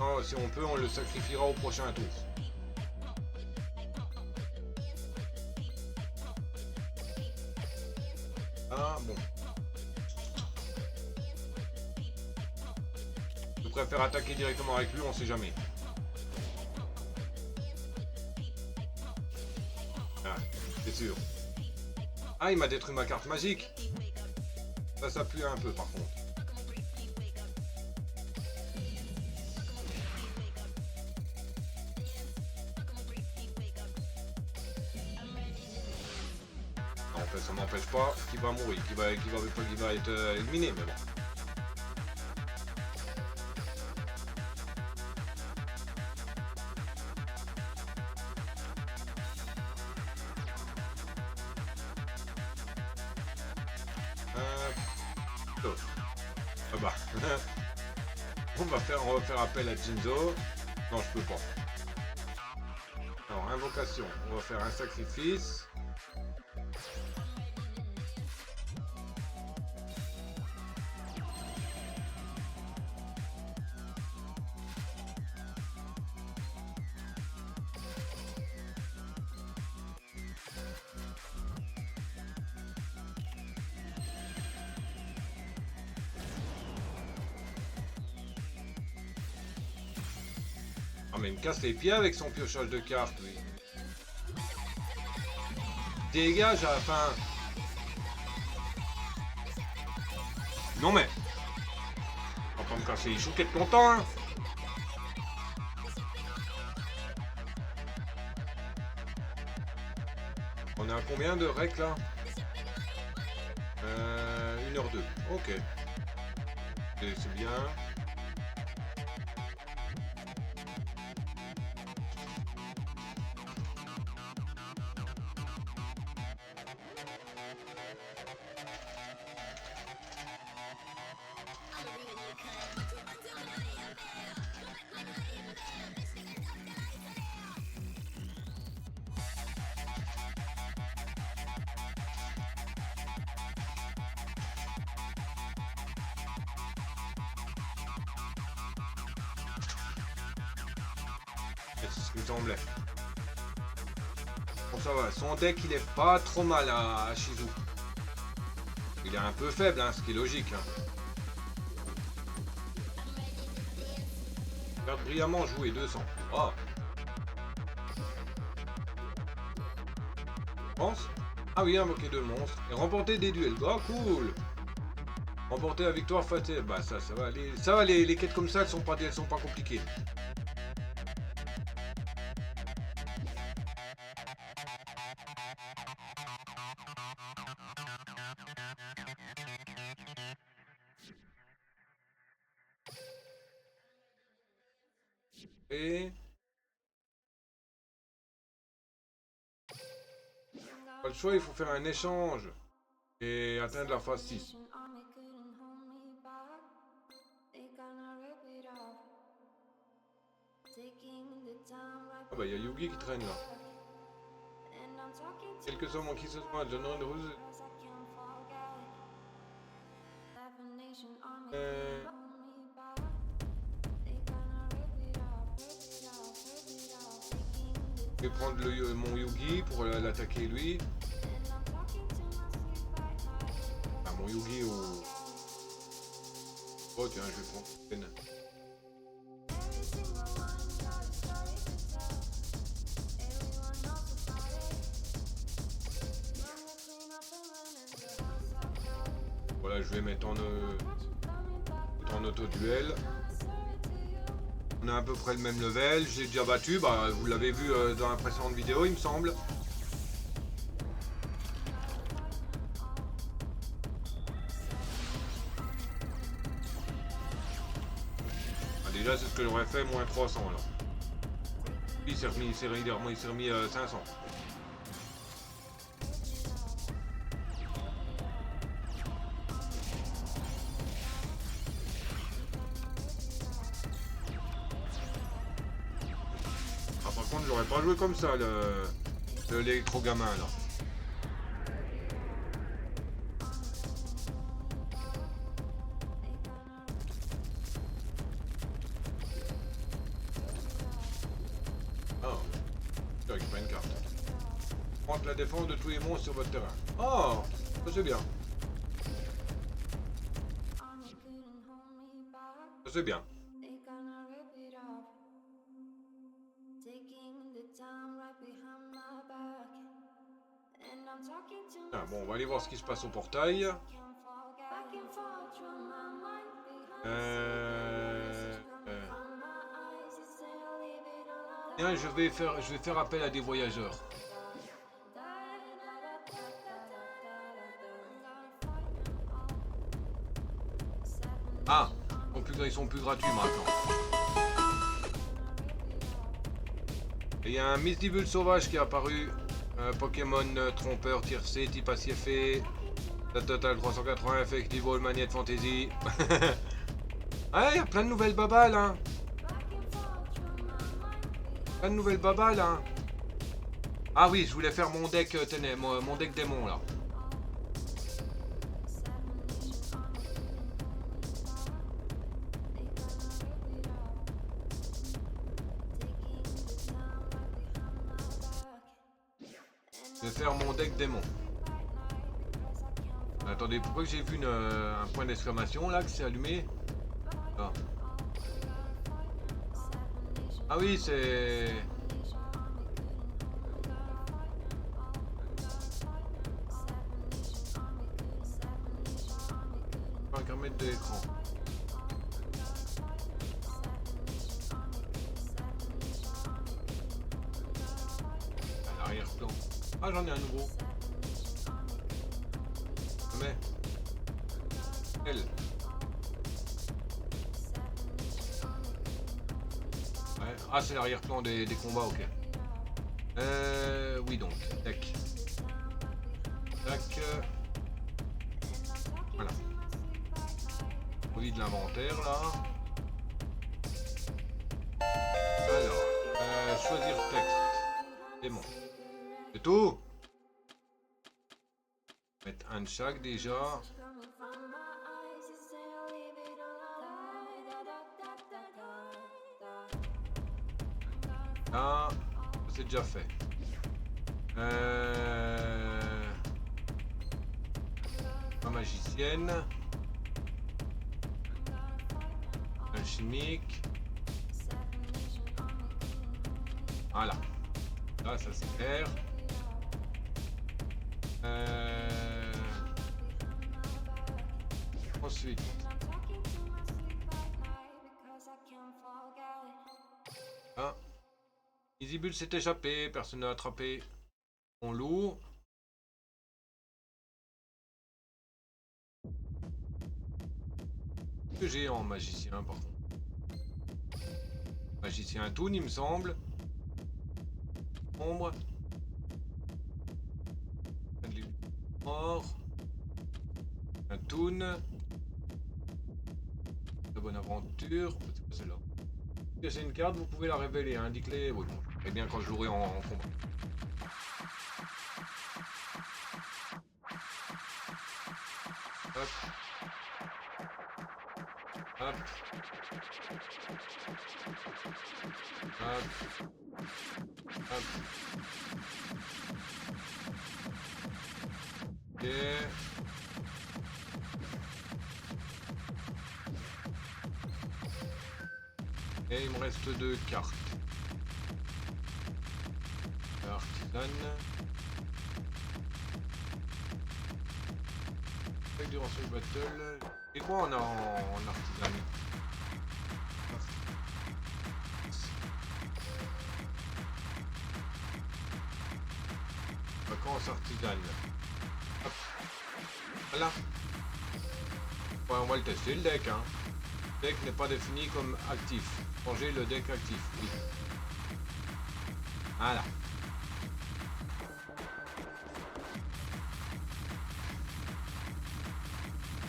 Non, si on peut, on le sacrifiera au prochain tour. Ah bon. Je préfère attaquer directement avec lui, on sait jamais. Ah, c'est sûr. Ah, il m'a détruit ma carte magique. Ça pue un peu par contre. En fait, ça m'empêche pas qu'il va mourir, qu'il va être éliminé, mais bon. Ah bah. on va faire appel à Jinzo. Non, je peux pas. Alors, invocation. On va faire un sacrifice. Ah mais il me casse les pieds avec son piochage de cartes, oui. Dégage à la fin. Non mais. On va pas me casser les chouquettes longtemps, hein. On est à combien de rec là 1h02. Ok. C'est bien. C'est ce qui me semblait. Bon, ça va. Son deck, il est pas trop mal à Shizu. Il est un peu faible, hein, ce qui est logique. Hein. Garde brillamment joué 200. Oh. Pense. Ah oui, invoquer 2 monstres. Et remporter des duels. Oh, cool. Remporter la victoire fatale. Bah, ça va aller. Ça va, les quêtes comme ça, elles sont pas compliquées. Et... pas le choix, il faut faire un échange. Et atteindre la phase 6. Ah bah il y a Yugi qui traîne là. Quelques hommes qui se sont de nombreuses... Je vais prendre mon Yugi pour l'attaquer lui. Ah mon Yugi ou... Oh tiens, je vais prendre Pen. Voilà, je vais mettre en auto-duel. On a à peu près le même level, j'ai déjà battu, bah vous l'avez vu dans la précédente vidéo il me semble. Ah, déjà c'est ce que j'aurais fait, moins 300 là. Il s'est remis 500. Par contre, j'aurais pas joué comme ça l'électro-gamin là. Ah, je récupère une carte. Prendre la défense de tous les monstres sur votre terrain. Oh, ça c'est bien. C'est bien. Ah, bon, on va aller voir ce qui se passe au portail. Tiens, je vais faire appel à des voyageurs. Ah, ils sont plus gratuits maintenant. Et il y a un Misdibule sauvage qui est apparu. Pokémon trompeur tiercé, type acier fait. La Total 380 Effectival Magnette Fantasy. Ah, il y a plein de nouvelles babales, hein. Plein de nouvelles babales, hein. Ah oui, je voulais faire mon deck mon deck démon là. Je vais faire mon deck démon. Attendez, pourquoi j'ai vu un point d'exclamation là qui s'est allumé? Ah. Ah oui, c'est... Un mètre de l'écran. À l'arrière-plan. Ah, j'en ai un nouveau. Mais... Elle. Ouais. Ah, c'est l'arrière-plan des combats, ok. Oui donc, tac. Tac. Voilà. Oui, de l'inventaire là. Alors, choisir texte. Démon. C'est tout. Mettre un de chaque déjà. Là, c'est déjà fait. Ma magicienne. Un chimique. Voilà. Là, ça c'est clair. Ensuite. Ah. Easybull s'est échappé, personne n'a attrapé. On loue. Que j'ai en magicien par contre. Magicien Toon, il me semble. Ombre. Mort. Un Toon. La bonne aventure. C'est quoi celle-là? C'est une carte, vous pouvez la révéler. Indique-les. Oui, bon, et bien quand je l'aurai en combat. Hop. Hop. Hop. Hop. Ok. Et il me reste 2 cartes. Artisane. Avec du rançon battle. Et quoi on a en artisane? Vacances artisane. Hop. Voilà. Ouais, on va le tester le deck, hein. Le deck n'est pas défini comme actif. Changer le deck actif, oui. Voilà.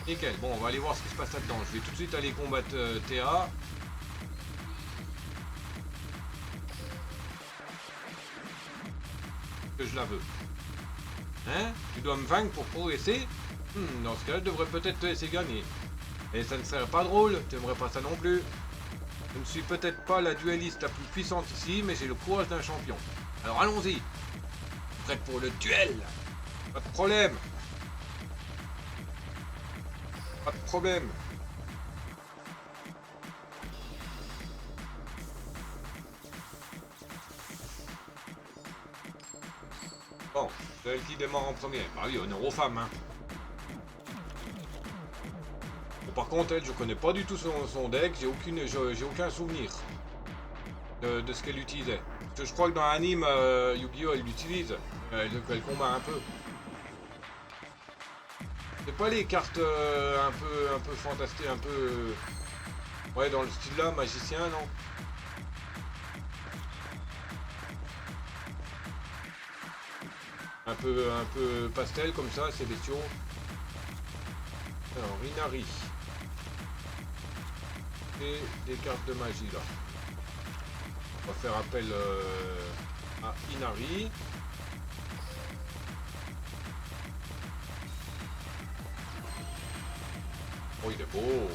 Nickel. Bon, on va aller voir ce qui se passe là-dedans. Je vais tout de suite aller combattre Théa. Que je la veux. Hein? Tu dois me vaincre pour progresser? Dans ce cas-là, je devrais peut-être te laisser gagner. Et ça ne serait pas drôle, tu n'aimerais pas ça non plus. Je ne suis peut-être pas la duelliste la plus puissante ici, mais j'ai le courage d'un champion. Alors allons-y. Prête pour le duel? Pas de problème. Pas de problème. C'est elle qui démarre en premier. Bah oui, honneur aux femmes, hein. Bon, par contre, elle, je connais pas du tout son deck, j'ai aucun souvenir de ce qu'elle utilisait. Parce que je crois que dans l'anime, Yu-Gi-Oh! Elle l'utilise. Elle combat un peu. C'est pas les cartes un peu fantastiques, un peu... ouais, dans le style là, magicien, non? Un peu pastel comme ça, c'est bestiaux. Alors, Inari. Et des cartes de magie là. On va faire appel à Inari. Oh, il est beau.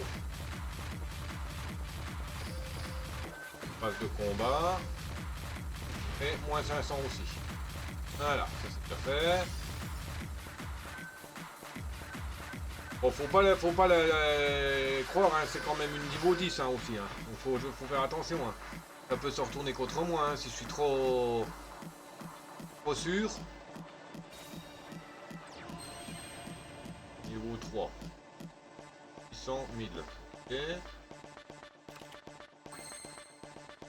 Phase de combat. Et moins 500 aussi. Voilà, ça c'est déjà fait. Bon, faut pas la croire, hein, c'est quand même une niveau 10 hein, aussi. Hein. Donc faut faire attention. Hein. Ça peut se retourner contre moi hein, si je suis trop sûr. Niveau 3. 600 000. Ok.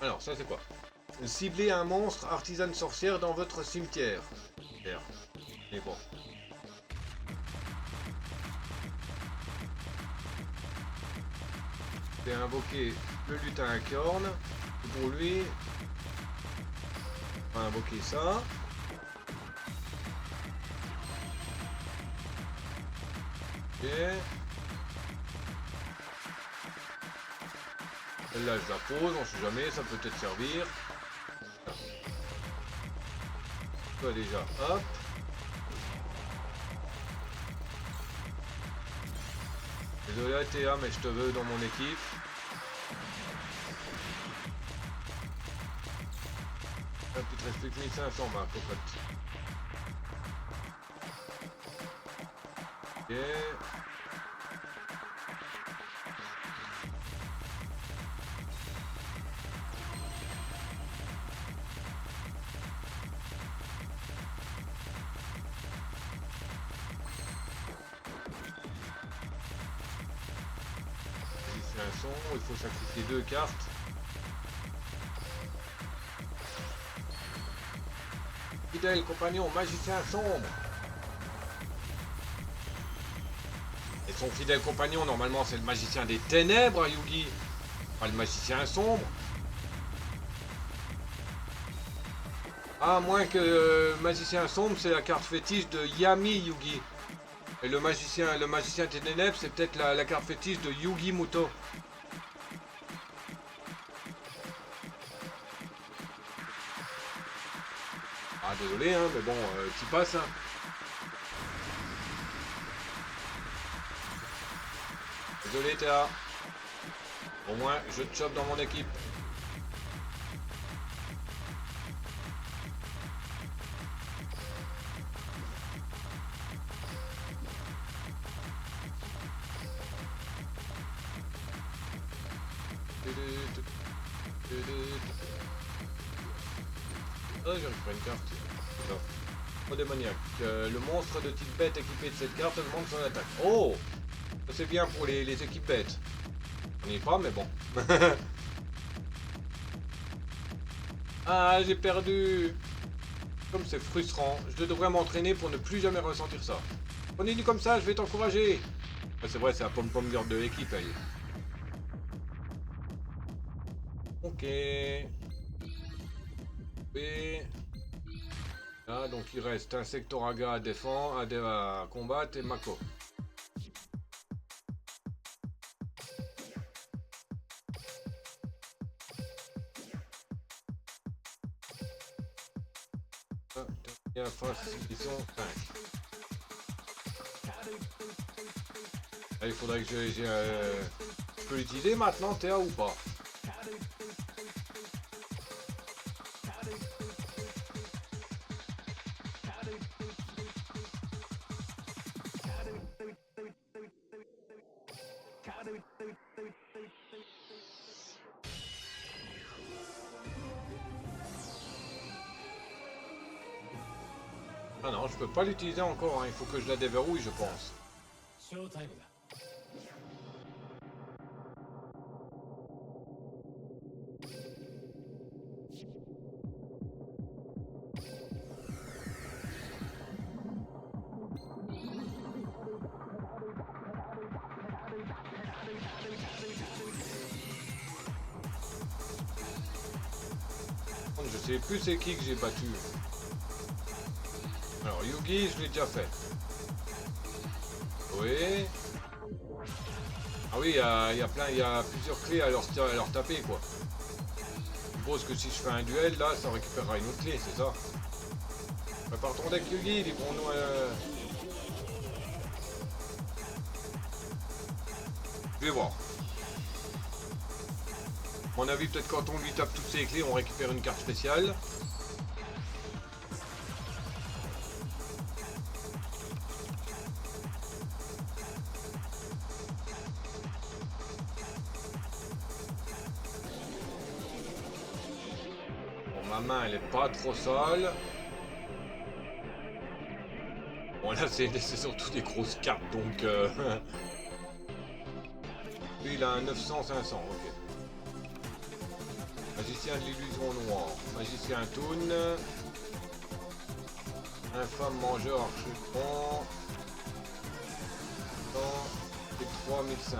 Alors, ça c'est quoi? Cibler un monstre artisane sorcière dans votre cimetière. Mais bon. Je vais invoquer le lutin à cornes. Pour lui, on va invoquer ça. Ok. Celle-là, je la pose, on sait jamais, ça peut peut-être servir. Ça déjà, hop. Désolé Théa, mais je te veux dans mon équipe. Là, il te reste plus que 1500, ma cocotte. Ok. 500, il faut sacrifier 2 cartes. Fidèle compagnon, magicien sombre. Et son fidèle compagnon, normalement, c'est le magicien des ténèbres, Yugi. Pas le magicien sombre. À moins que magicien sombre, c'est la carte fétiche de Yami Yugi. Et le magicien des ténèbres, c'est peut-être la carte fétiche de Yugi Muto. Ah désolé hein, mais bon, tu passes hein. Désolé Théa. Au moins, je te chope dans mon équipe. Ah, j'ai repris une carte. Trop démoniaque. Le monstre de type bête équipé de cette carte augmente son attaque. Oh! Ça c'est bien pour les équipes bêtes. On n'y est pas, mais bon. Ah, j'ai perdu. Comme c'est frustrant. Je devrais m'entraîner pour ne plus jamais ressentir ça. Continue comme ça, je vais t'encourager. Ah, c'est vrai, c'est la pom-pom girl de l'équipe, elle. Ok. B. Là, donc il reste un Sectoraga à défendre, à combattre et Mako. Et la face, ils sont 5. Là, il faudrait que je peux l'utiliser maintenant, Théa, ou pas? Ah non, je peux pas l'utiliser encore, hein. Il faut que je la déverrouille, je pense. Je sais plus c'est qui que j'ai battu. Alors Yugi, je l'ai déjà fait. Oui. Ah oui, il y a plein, il y a plusieurs clés à leur taper quoi. Je suppose que si je fais un duel, là, ça récupérera une autre clé, c'est ça. Prépare ton deck Yugi, livrons-nous Je vais voir. À mon avis, peut-être quand on lui tape toutes ces clés, on récupère une carte spéciale. Bon, ma main, elle est pas trop sale. Bon, là, c'est surtout des grosses cartes, donc... Lui, il a un 900-500, ok. Magicien de l'illusion noire, magicien Toon, infâme mangeur archutron, et 3005.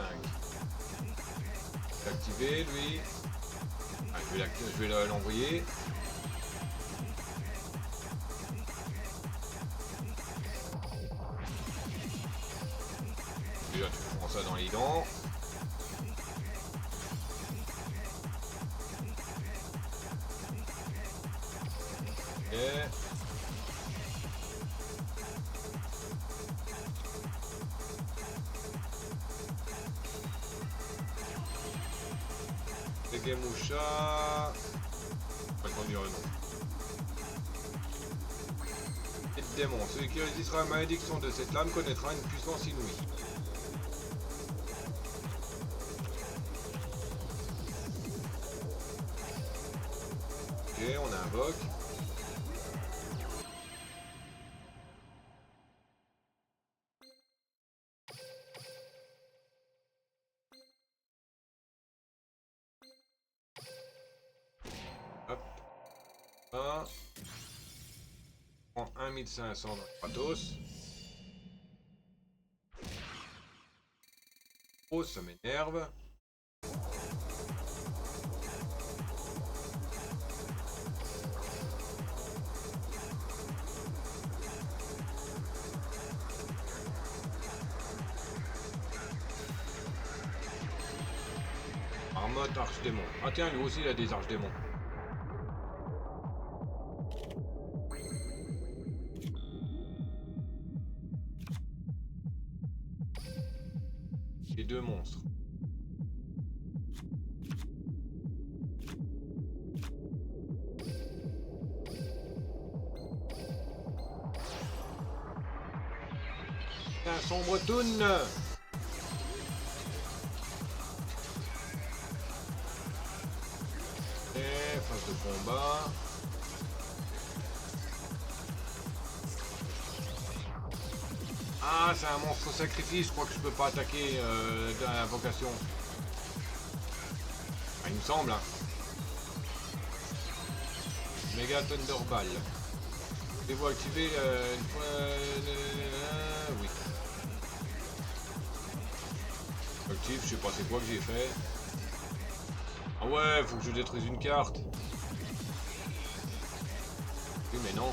L'activer lui. Ah, je vais l'envoyer. Déjà tu prends ça dans les dents. Tegemoucha. Pas conduire le nom. Et démon. Celui qui résistera à la malédiction de cette lame connaîtra une puissance inouïe. Ok, on invoque. Hop. 1. Prends 1500 dans le Kratos. Oh, ça m'énerve. Marmotte, arche-démon. Ah tiens, lui aussi il a des arches-démons. Les deux monstres. Un sombre Toon. Et phase de combat. Ah, c'est un monstre sacrifice, je crois que je peux pas attaquer dans l'invocation. Ah, il me semble. Hein. Méga Thunderball. Pouvez-vous activer une fois... oui. Actif, je sais pas c'est quoi que j'ai fait. Ah ouais, faut que je détruise une carte. Oui mais non.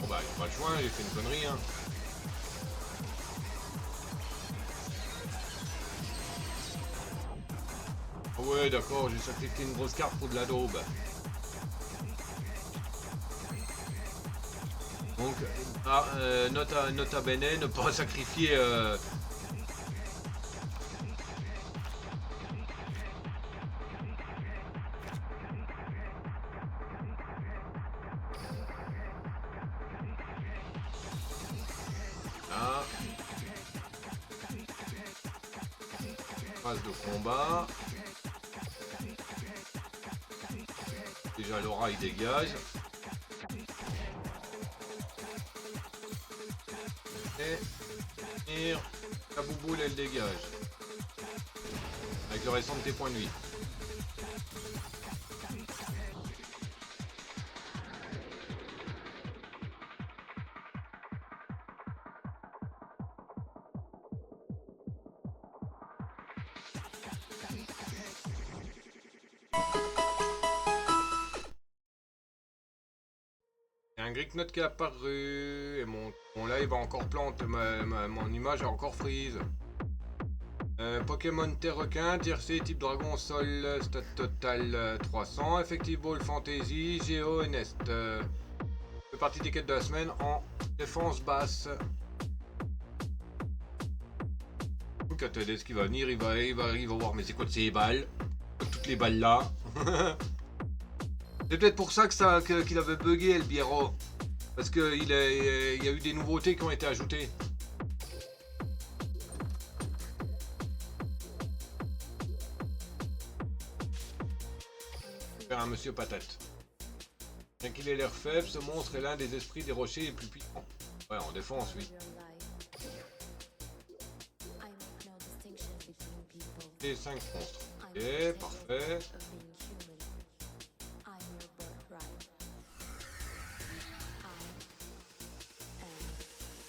Bon bah y'a pas le choix, j'ai fait une connerie hein. Ah ouais d'accord, j'ai sacrifié une grosse carte pour de la daube. Donc, nota bene, ne pas sacrifier... Là. Phase de combat. Déjà Laura il dégage. Et la bouboule elle dégage. Avec le restant de tes points de vie. Il y a un Gricknot qui est apparu et mon live a encore planté, mon image a encore freeze. Pokémon Terrequin, tier C, type dragon, sol, stat total 300, Effective Ball Fantasy, Géo et Nest. Fait partie des quêtes de la semaine en défense basse. Katades qui va venir, il va voir, mais c'est quoi de ces balles? Toutes les balles là. C'est peut-être pour ça qu'il avait bugué El Biero. Parce qu'il y a eu des nouveautés qui ont été ajoutées. Faire un monsieur patate. Bien qu'il ait l'air faible, ce monstre est l'un des esprits des rochers les plus puissants. Ouais, en défense, oui. Et 5 monstres. Ok, parfait.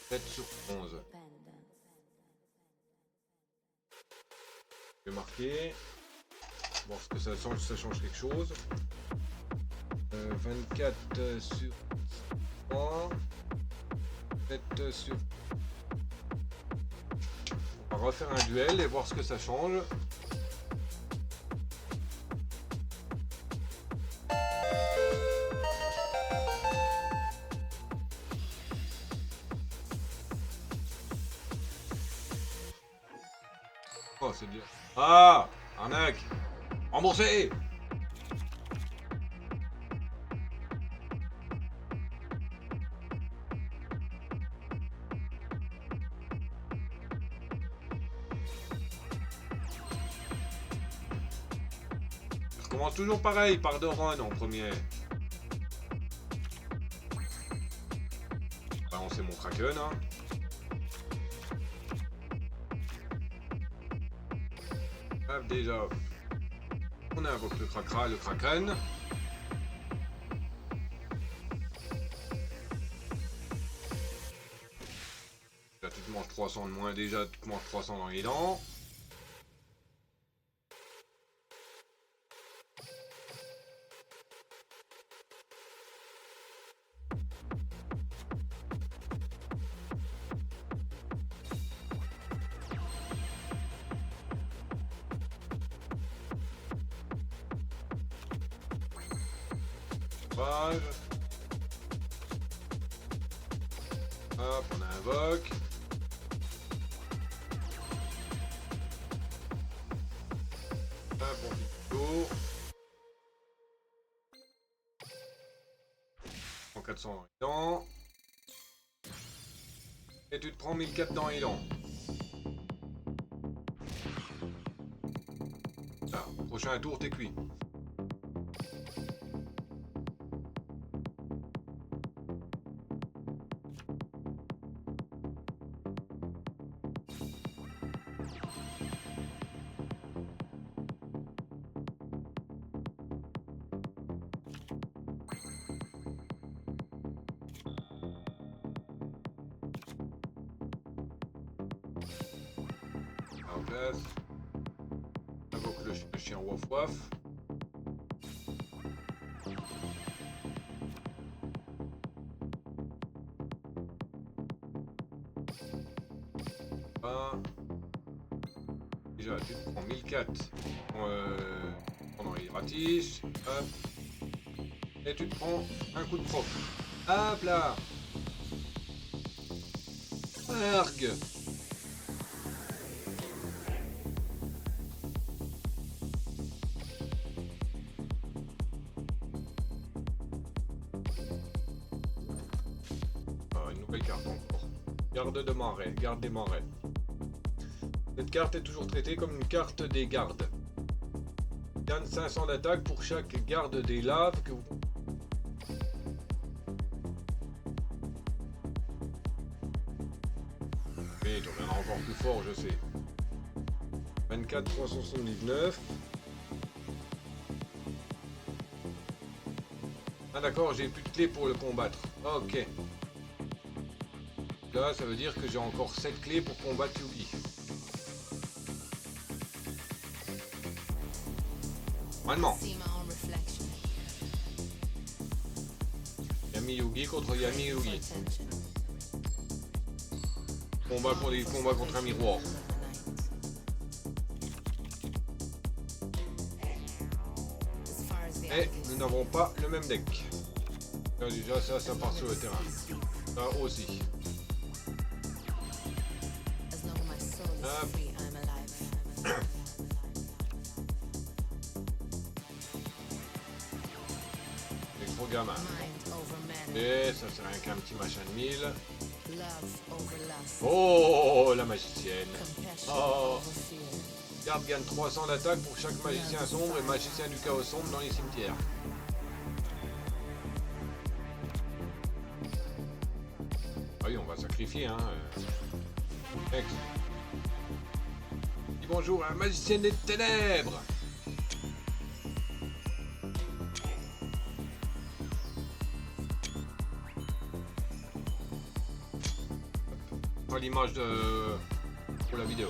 7 sur 11. Je vais marquer. Voir ce que ça change, si ça change quelque chose. 24 sur 3. 7 sur... On va refaire un duel et voir ce que ça change. Oh, c'est bien. Ah, arnaque. Remboursé. Je commence toujours pareil, par Doron en premier. Bah, c'est mon Kraken, hein. Hop, déjà, on invoque le Kraken. Là, tu te manges 300 de moins, déjà, tu te manges 300 dans les dents. Hop, on invoque. Hop, on fait le tour. 400 dans les dents. Et tu te prends 1004 dans les dents. Ça, prochain tour, t'es cuit. En place. Invoque le chien waf waf. Déjà, tu te prends 1004 pendant les ratiches. Hop. Et tu te prends un coup de propre. Hop là. Argue. Une nouvelle carte encore. Garde de marais, garde des marais. Cette carte est toujours traitée comme une carte des gardes. Gagne 500 d'attaque pour chaque garde des laves que vous... Oui, tu reviendras encore plus fort, je sais. 24 379. Ah d'accord, j'ai plus de clés pour le combattre. Ok. Là, ça veut dire que j'ai encore 7 clés pour combattre Yugi. Normalement. Yami Yugi contre Yami Yugi. Combat contre un miroir. Et nous n'avons pas le même deck. Là, déjà ça part sur le terrain. Ça aussi. Hop. Les gros gamins. Et ça c'est rien qu'un petit machin de 1000. Oh, la magicienne. Oh. Garde gagne 300 d'attaque pour chaque magicien sombre et magicien du chaos sombre dans les cimetières. Ah oui, on va sacrifier, hein. Next. Dis bonjour à la magicienne des ténèbres. Pas l'image de... pour la vidéo.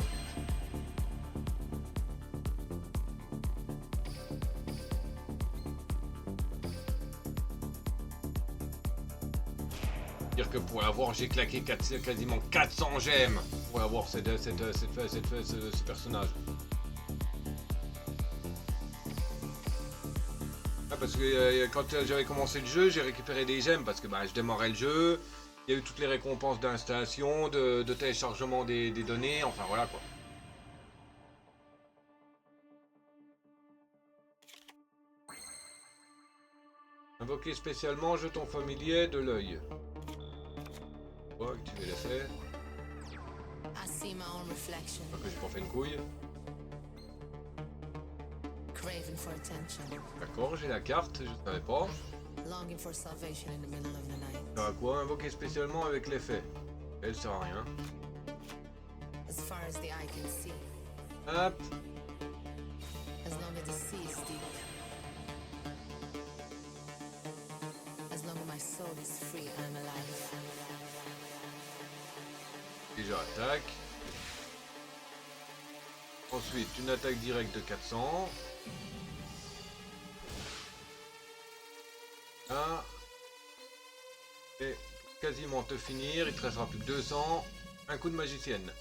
Dire que pour l'avoir, j'ai claqué quasiment 400 gemmes pour avoir ce personnage. Ah, parce que quand j'avais commencé le jeu, j'ai récupéré des gemmes parce que bah, je démarrais le jeu. Il y a eu toutes les récompenses d'installation, de téléchargement des données, enfin voilà quoi. Invoquer spécialement jeton familier de l'œil. Quoi, activer l'effet. Pas que j'ai pas fait une couille. D'accord, j'ai la carte, je ne savais pas. Ça va quoi, invoquer spécialement avec l'effet. Elle sert à rien. Hop. Déjà attaque. Ensuite une attaque directe de 400. Là. Et pour quasiment te finir, il te restera plus que 200. Un coup de magicienne.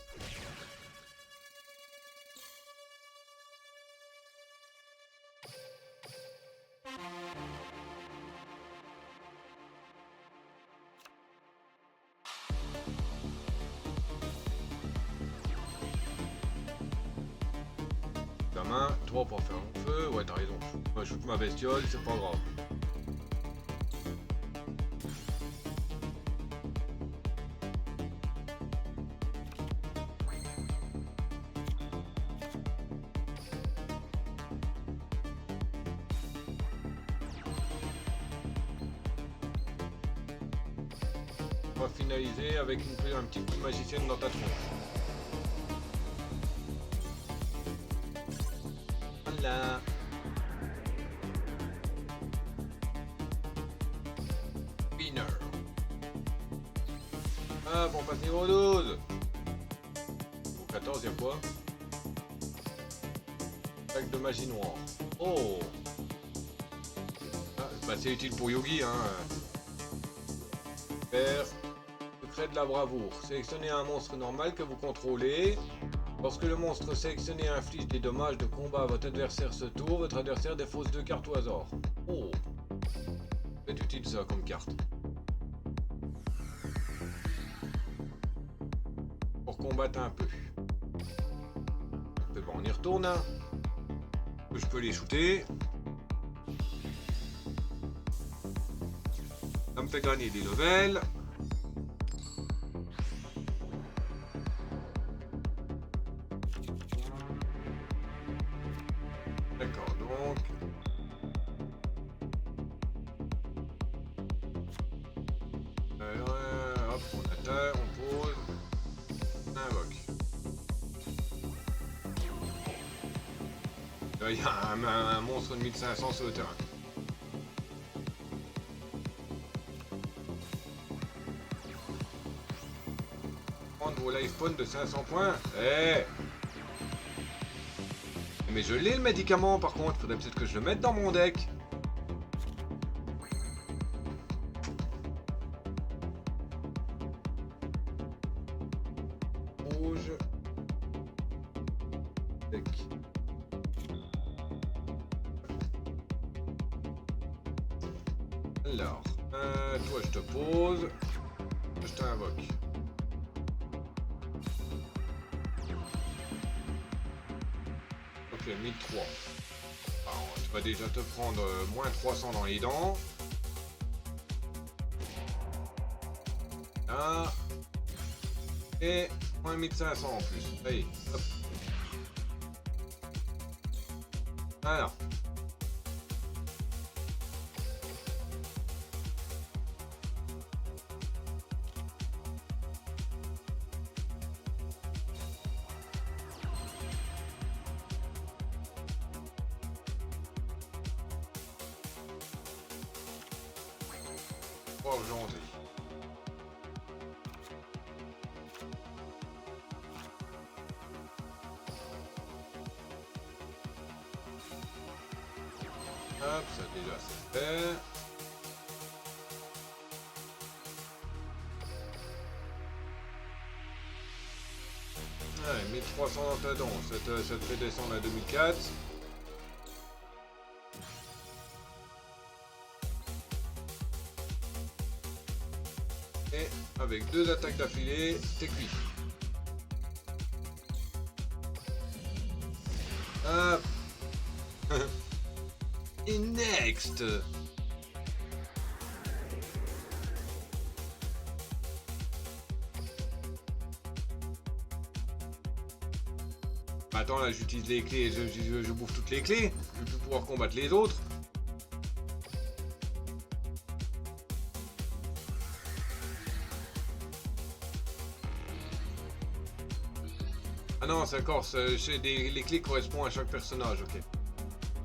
Ta main, 3 pour faire un feu. Ouais, t'as raison. Moi, je shoot ma bestiole, c'est pas grave. On va finaliser avec un petit coup de magicienne dans ta tronche. Voilà. Winner. Ah, on passe niveau 12. Au 14, il y a quoi? Attaque de magie noire. Oh. Ah, bah, c'est utile pour Yogi, hein. Faire secret de la bravoure. Sélectionnez un monstre normal que vous contrôlez. Lorsque le monstre sélectionné inflige des dommages de combat à votre adversaire ce tour, votre adversaire défausse 2 cartes au hasard. Oh. C'est utile ça comme carte. Pour combattre un peu. Bon, on y retourne. Hein. Je peux les shooter. Ça me fait gagner des levels. D'accord, donc... hop, on attaque, on pose. Ah Il y a un monstre de 1500 sur le terrain. Prendre vos life points de 500 points. Eh. Mais je l'ai le médicament par contre, faudrait peut-être que je le mette dans mon deck. Rouge. Deck. Alors, toi je te pose, je t'invoque. Ok, 1003. Alors, tu vas déjà te prendre moins 300 dans les dents. Là. Et moins 1500 en plus. Allez, hop. Voilà. Argenté. Hop, ça déjà c'est fait. Allez, 1300 dans ta dent, ça te fait descendre à 2004. Et avec 2 attaques d'affilée, t'es cuit. Hop. Et next. Attends, là j'utilise les clés, je bouffe toutes les clés. Je vais plus pouvoir combattre les autres. Ah non, c'est encore, les clés correspondent à chaque personnage, ok.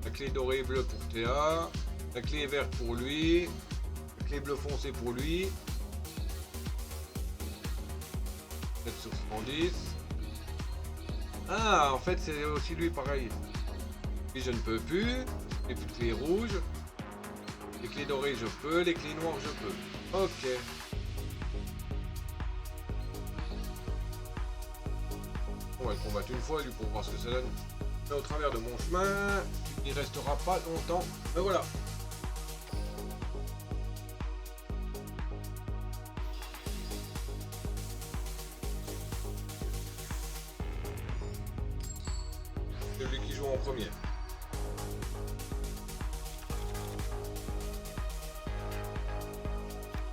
La clé dorée bleue pour Théa, la clé verte pour lui, la clé bleu foncé pour lui. 7 sur 110. Ah, en fait, c'est aussi lui pareil. Lui, je ne peux plus. Les plus de clés rouges. Les clés dorées, je peux. Les clés noires, je peux. Ok. On va le combattre une fois, lui, pour voir ce que ça donne. Mais au travers de mon chemin, il ne restera pas longtemps. Mais voilà. Celui qui joue en premier.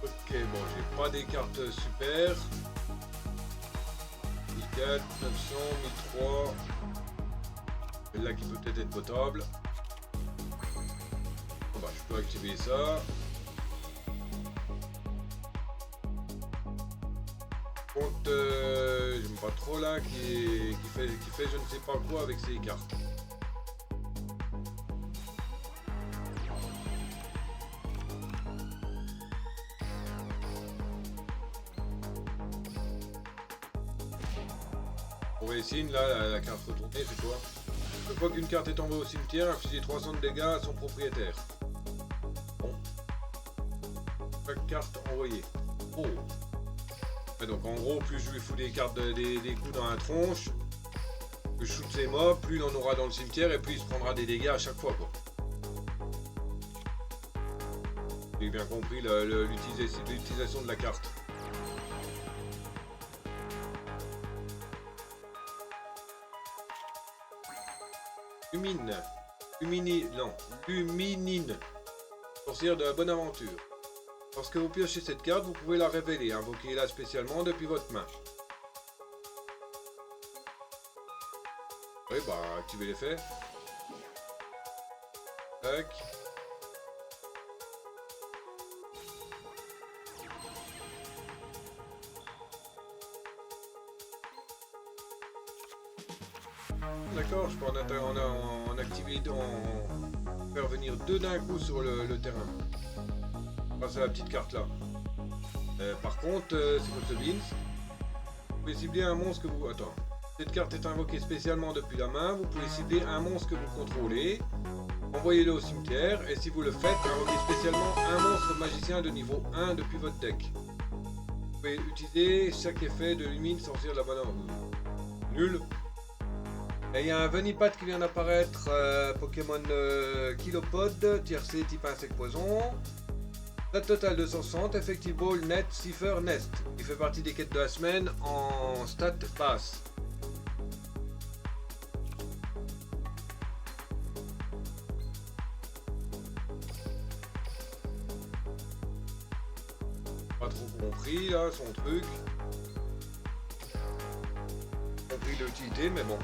Ok, bon, j'ai pas des cartes super. 1004, 900, 1003. Celle-là qui peut peut-être être potable. Bon, bah, je peux activer ça. Compte, j'aime pas trop là, qui fait je ne sais pas quoi avec ces cartes. Pour les signes, là, la carte retournée, c'est quoi? Chaque fois qu'une carte est envoyée au cimetière, infligez 300 de dégâts à son propriétaire. Bon. Chaque carte envoyée. Oh. Ouais, donc en gros, plus je lui fous des cartes, des coups dans la tronche, plus je shoot ses mobs, plus il en aura dans le cimetière et plus il se prendra des dégâts à chaque fois, quoi. J'ai bien compris l'utilisation de la carte. Luminine. Sorcière de la bonne aventure. Lorsque vous piochez cette carte, vous pouvez la révéler. Invoquez-la spécialement depuis votre main. Oui, bah, activez l'effet. Tac. D'accord, je peux en activer, en faire venir deux d'un coup sur le terrain. Grâce à la petite carte là. Par contre, c'est votre Beans. Vous pouvez cibler un monstre que vous... Attends. Cette carte est invoquée spécialement depuis la main. Vous pouvez cibler un monstre que vous contrôlez. Envoyez-le au cimetière. Et si vous le faites, invoquez spécialement un monstre magicien de niveau 1 depuis votre deck. Vous pouvez utiliser chaque effet de limite sans sortir de la bonne. Nul. Et il y a un Venipat qui vient d'apparaître. Pokémon Kilopod. Tiercé type insecte poison. Stat total 260, Effective Ball, Net, Cipher, Nest. Il fait partie des quêtes de la semaine en stat basse. Pas trop compris là, son truc. Compris l'utilité, mais bon.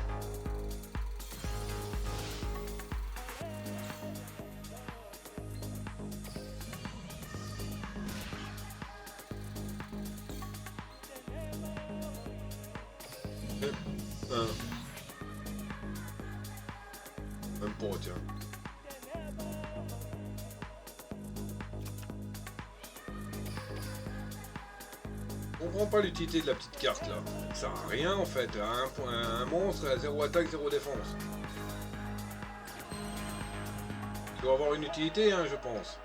Même pour tiens. Je comprends pas l'utilité de la petite carte là. Ça sert à rien en fait. Un monstre à 0 attaque, 0 défense. Il doit avoir une utilité, hein, je pense.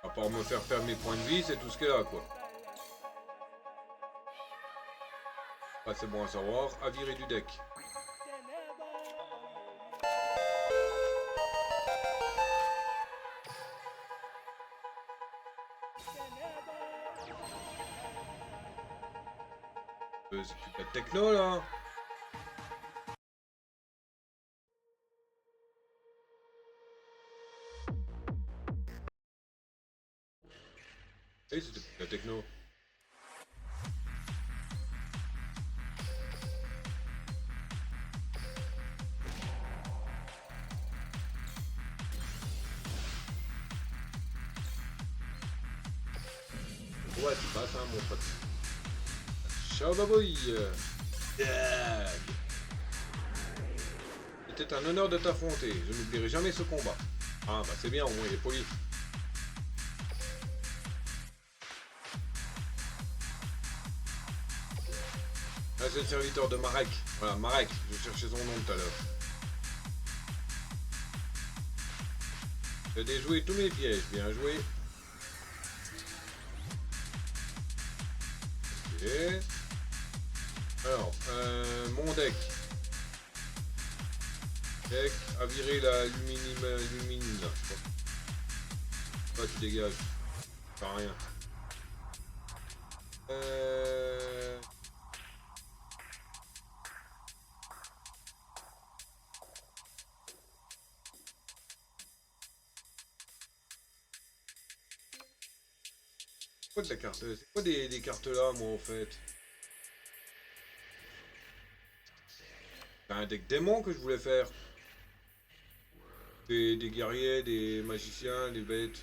À part me faire perdre mes points de vie, c'est tout ce qu'elle a quoi. Ah, c'est bon à savoir. À virer du deck. C'est plus de la techno là. Et c'était plus de la techno. Ouais, tu passes hein mon pote. Ciao baboy. C'était un honneur de t'affronter. Je n'oublierai jamais ce combat. Ah bah c'est bien, au moins il est poli. Ah, c'est le serviteur de Marek. Voilà, Marek. Je cherchais son nom tout à l'heure. J'ai déjoué tous mes pièges. Bien joué. Ok. Alors, mon deck. Deck a viré la lumine là, je crois. Ah, tu dégages. Ça rien. Quoi de la carte? C'est quoi des cartes là, moi, en fait? C'est un deck démon que je voulais faire. Des guerriers, des magiciens, des bêtes.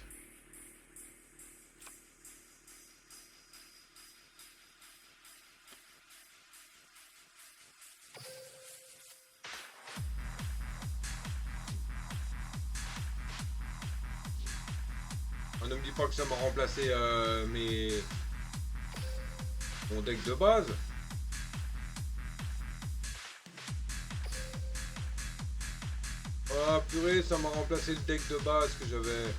On ne me dit pas que ça m'a remplacé mon deck de base. Ah purée, ça m'a remplacé le deck de base que j'avais.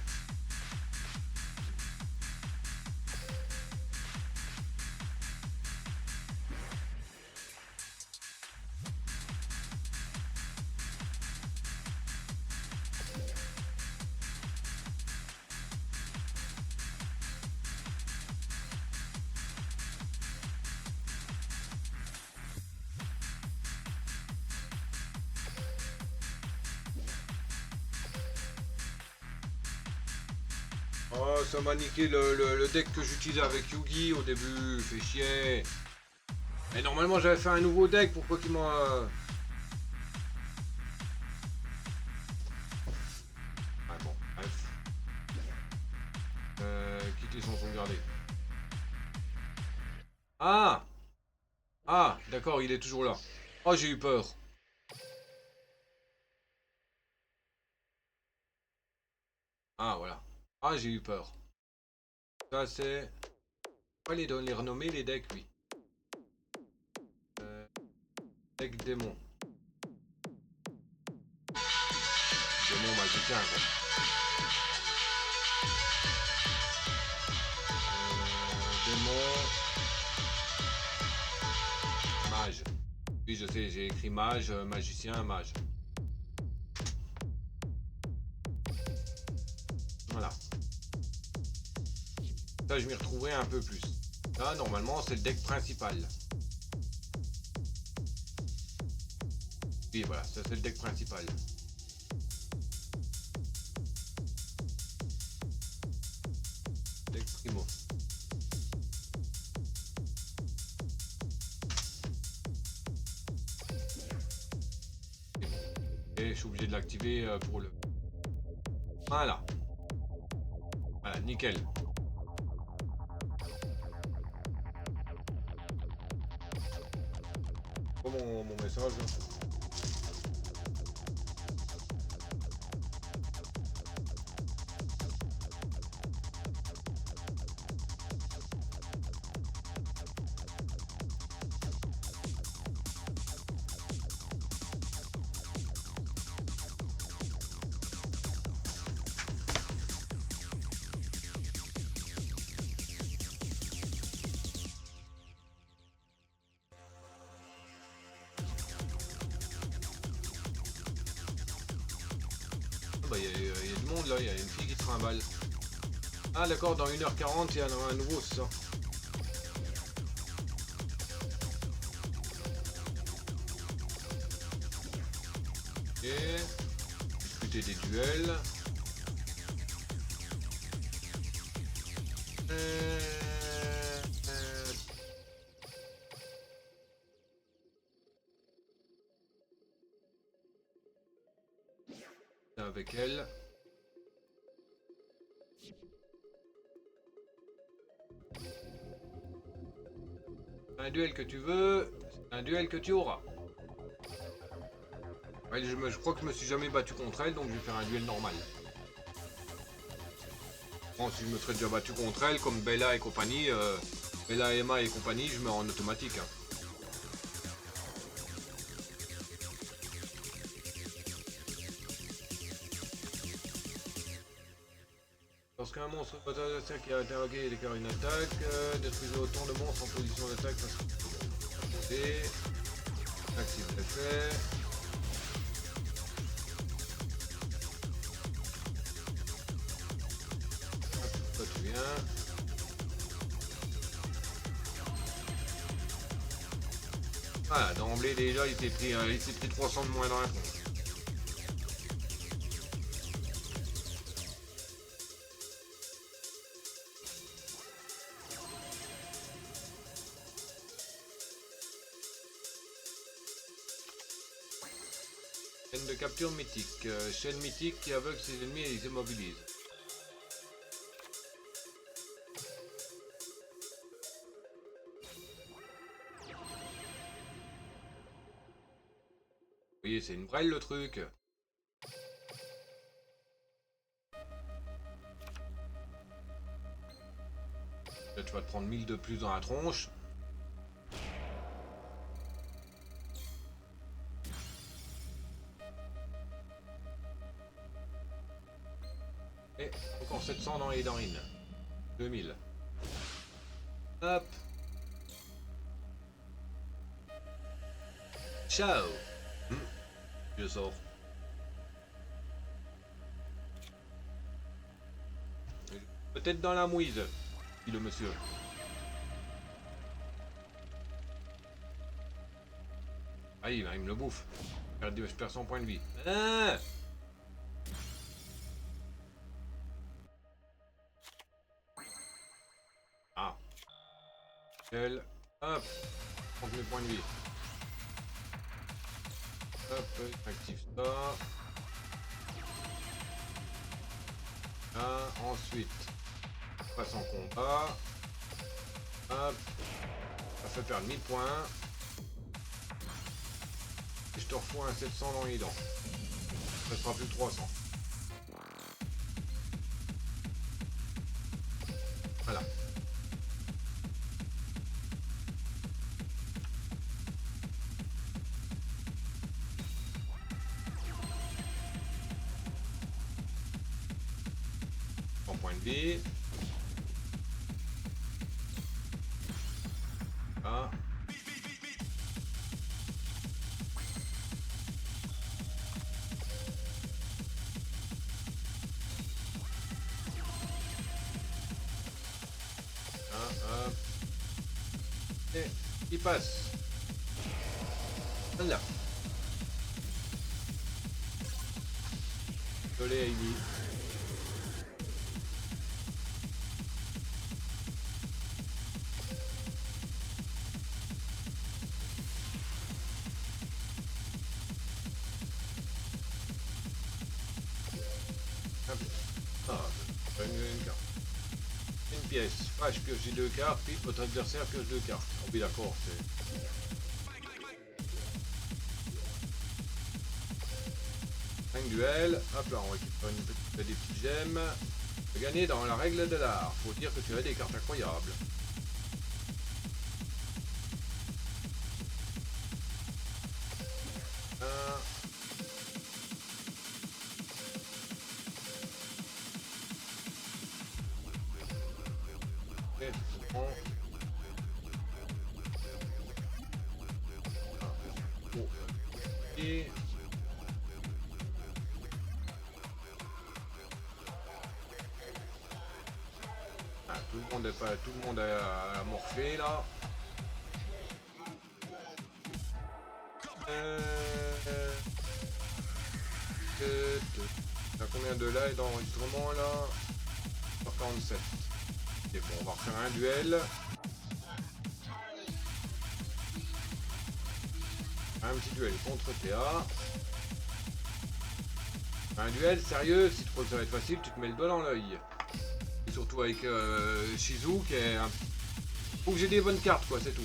Oh, ça m'a niqué le deck que j'utilisais avec Yugi au début, fait chier. Et normalement j'avais fait un nouveau deck, pourquoi qu'il m'a... Ah bon, bref. Quitter sans sauvegarder. Ah! Ah, d'accord, il est toujours là. Oh, j'ai eu peur. Ah, voilà. Ah, j'ai eu peur. Ça, c'est... On va les renommer les decks, oui. Deck démon. Démon magicien, quoi. Démon... Mage. Oui, je sais, j'ai écrit mage, magicien, mage. Voilà. Ça, je m'y retrouverai un peu plus. Là, normalement, c'est le deck principal. Oui, voilà, ça c'est le deck principal. Deck primo. Et je suis obligé de l'activer pour le... Voilà. Voilà, nickel. Oh, mon message là. Ah bah, y a du monde là, il y a une fille qui trimballe. Ah d'accord, dans 1h40, il y en aura un nouveau, c'est ça. Ok. Discuter des duels. Euh, euh, avec elle. Un duel que tu veux, un duel que tu auras. Ouais, je crois que je me suis jamais battu contre elle, donc je vais faire un duel normal. Bon, si je me serais déjà battu contre elle, comme Bella et compagnie, Bella, Emma et compagnie, je mets en automatique. Hein. Lorsqu'un monstre adversaire qui a interrogué et déclare une attaque, détruisez autant de monstres en position d'attaque face à active l'effet. Toi tu viens. Voilà, d'emblée déjà il s'est pris 300 de moins dans la tronche. Chaîne de capture mythique. Chaîne mythique qui aveugle ses ennemis et les immobilise. Vous voyez, c'est une brêle le truc. Là, tu vas te prendre 1000 de plus dans la tronche. Et encore 700 dans les narines. 2000. Hop. Ciao. Je sors. Peut-être dans la mouise, dit le monsieur. Ah, il me le bouffe. Je perds 100 points de vie. Ah, ah. Tel. Hop. Prends mes points de vie. Hop, active ça. Là, ensuite, passe en combat. Hop. Ça fait perdre 1000 points. Et je te refous un 700 dans les dents. Ça sera plus de 300. Voilà. En point de vie. Ah. Hop. Et il passe. Là. Désolé, Heidi. Ah, une carte. Une pièce. Ah, je pioche 2 cartes, puis votre adversaire pioche 2 cartes. Oh oui, d'accord, c'est... 5 duels. Hop là, on récupère des petites gemmes. Gagner dans la règle de l'art. Faut dire que tu as des cartes incroyables. Et bon. Et tout le monde est pas, tout le monde a morphé là. T'as combien de là et d'enregistrement là? 47. Et bon, on va refaire un duel. Un petit duel contre Théa. Un duel sérieux, si tu crois que ça va être facile, tu te mets le doigt dans l'œil. Et surtout avec Shizu qui est un... Faut que j'ai des bonnes cartes quoi, c'est tout.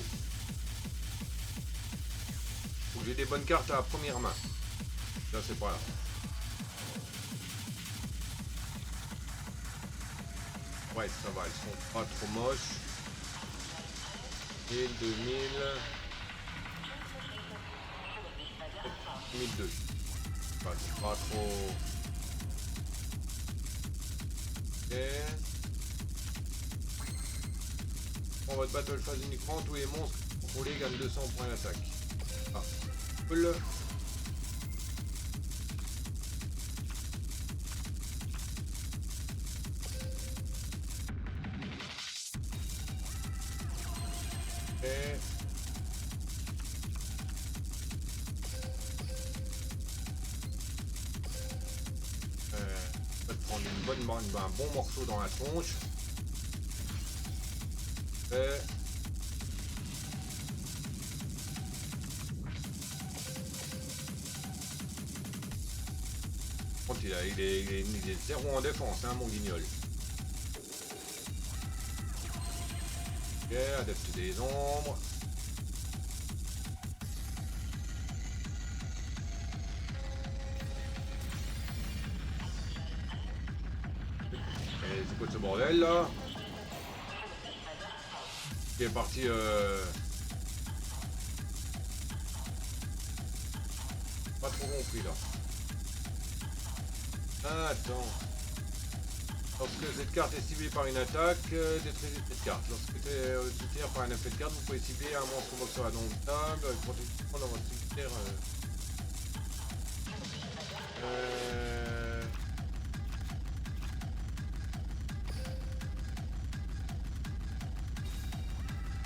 Faut que j'ai des bonnes cartes à la première main. Là c'est pas là. Ouais ça va, elles sont pas trop moches. 1000, 2000... 1002. Enfin, c'est pas trop... Ok. Pour votre battle phase uniquement, tous les monstres contrôlés gagnent 200 points d'attaque. Ah, cool. Et... on va te prendre un bon morceau dans la tronche. Et... Il est 0 en défense, hein, mon guignol. Ok, adepte des ombres. Et c'est quoi ce bordel là? Qui est parti pas trop compris là. Ah, attends. Lorsque cette carte est ciblée par une attaque, détruisez cette carte. Lorsque tu tires par un effet de carte, vous pouvez cibler un monstre boxeur indomptable avec protection dans votre cimetière.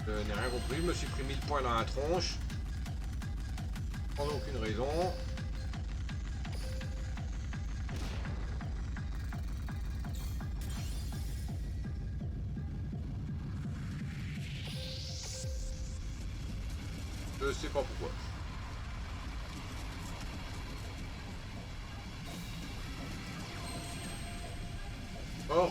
Je n'ai rien compris, je me suis pris 1000 points dans la tronche. Sans aucune raison. Je sais pas pourquoi. Oh.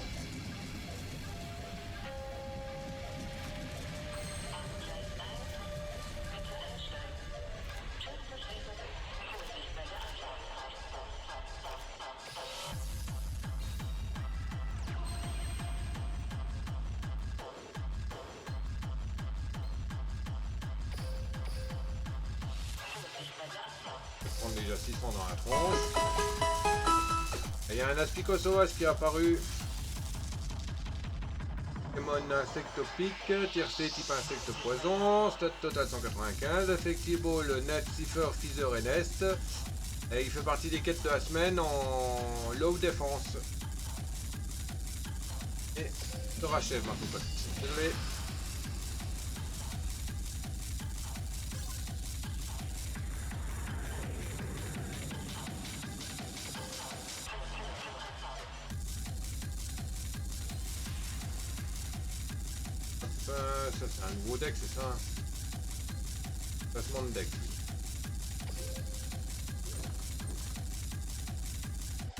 prendre déjà 600 dans la tronche. Et il y a un Aspicosaurus qui est apparu. Pokémon insecte pique, tiercé type insecte poison, stat total 195, Affectable Net, Cipher, Feather et Nest. Et il fait partie des quêtes de la semaine en low défense. Et se rachève ma popote. Désolé. Ça c'est un gros deck, c'est ça? Placement de deck.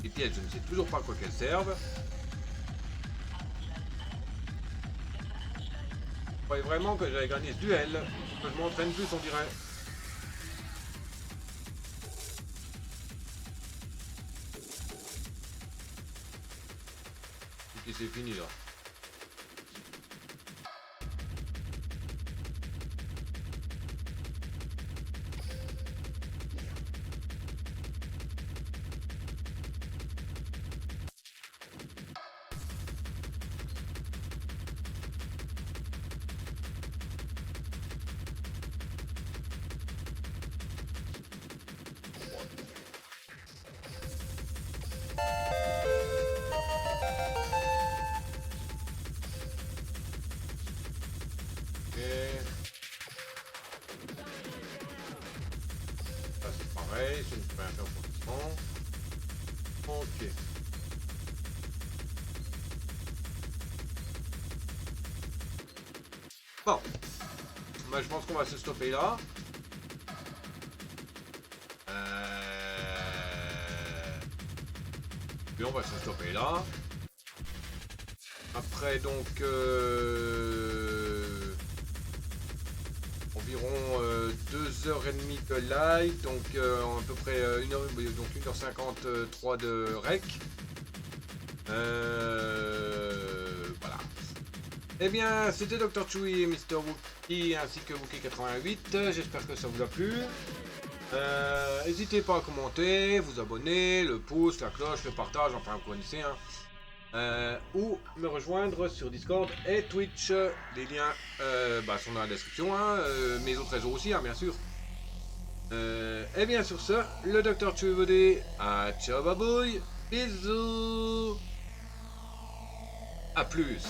Les pièces, je ne sais toujours pas à quoi qu'elles servent. Je croyais vraiment que j'allais gagner ce duel. Que je m'entraîne plus, on dirait. Et puis c'est fini là. Pareil, c'est une première information. Ok. Bon. Bah, je pense qu'on va se stopper là. Puis on va se stopper là. Après donc environ 2h30 de live, donc à peu près 1h53 de rec. Voilà. Eh bien, c'était Dr. Chewy et Mr. Wookie ainsi que Wookie88. J'espère que ça vous a plu. N'hésitez pas à commenter, vous abonner, le pouce, la cloche, le partage, enfin vous connaissez. Hein. Ou me rejoindre sur Discord et Twitch. Les liens sont dans la description, hein, mes autres réseaux aussi, hein, bien sûr. Et bien sur ce, le Dr. Chewy vous dit à ciao babouille, bisous, à plus.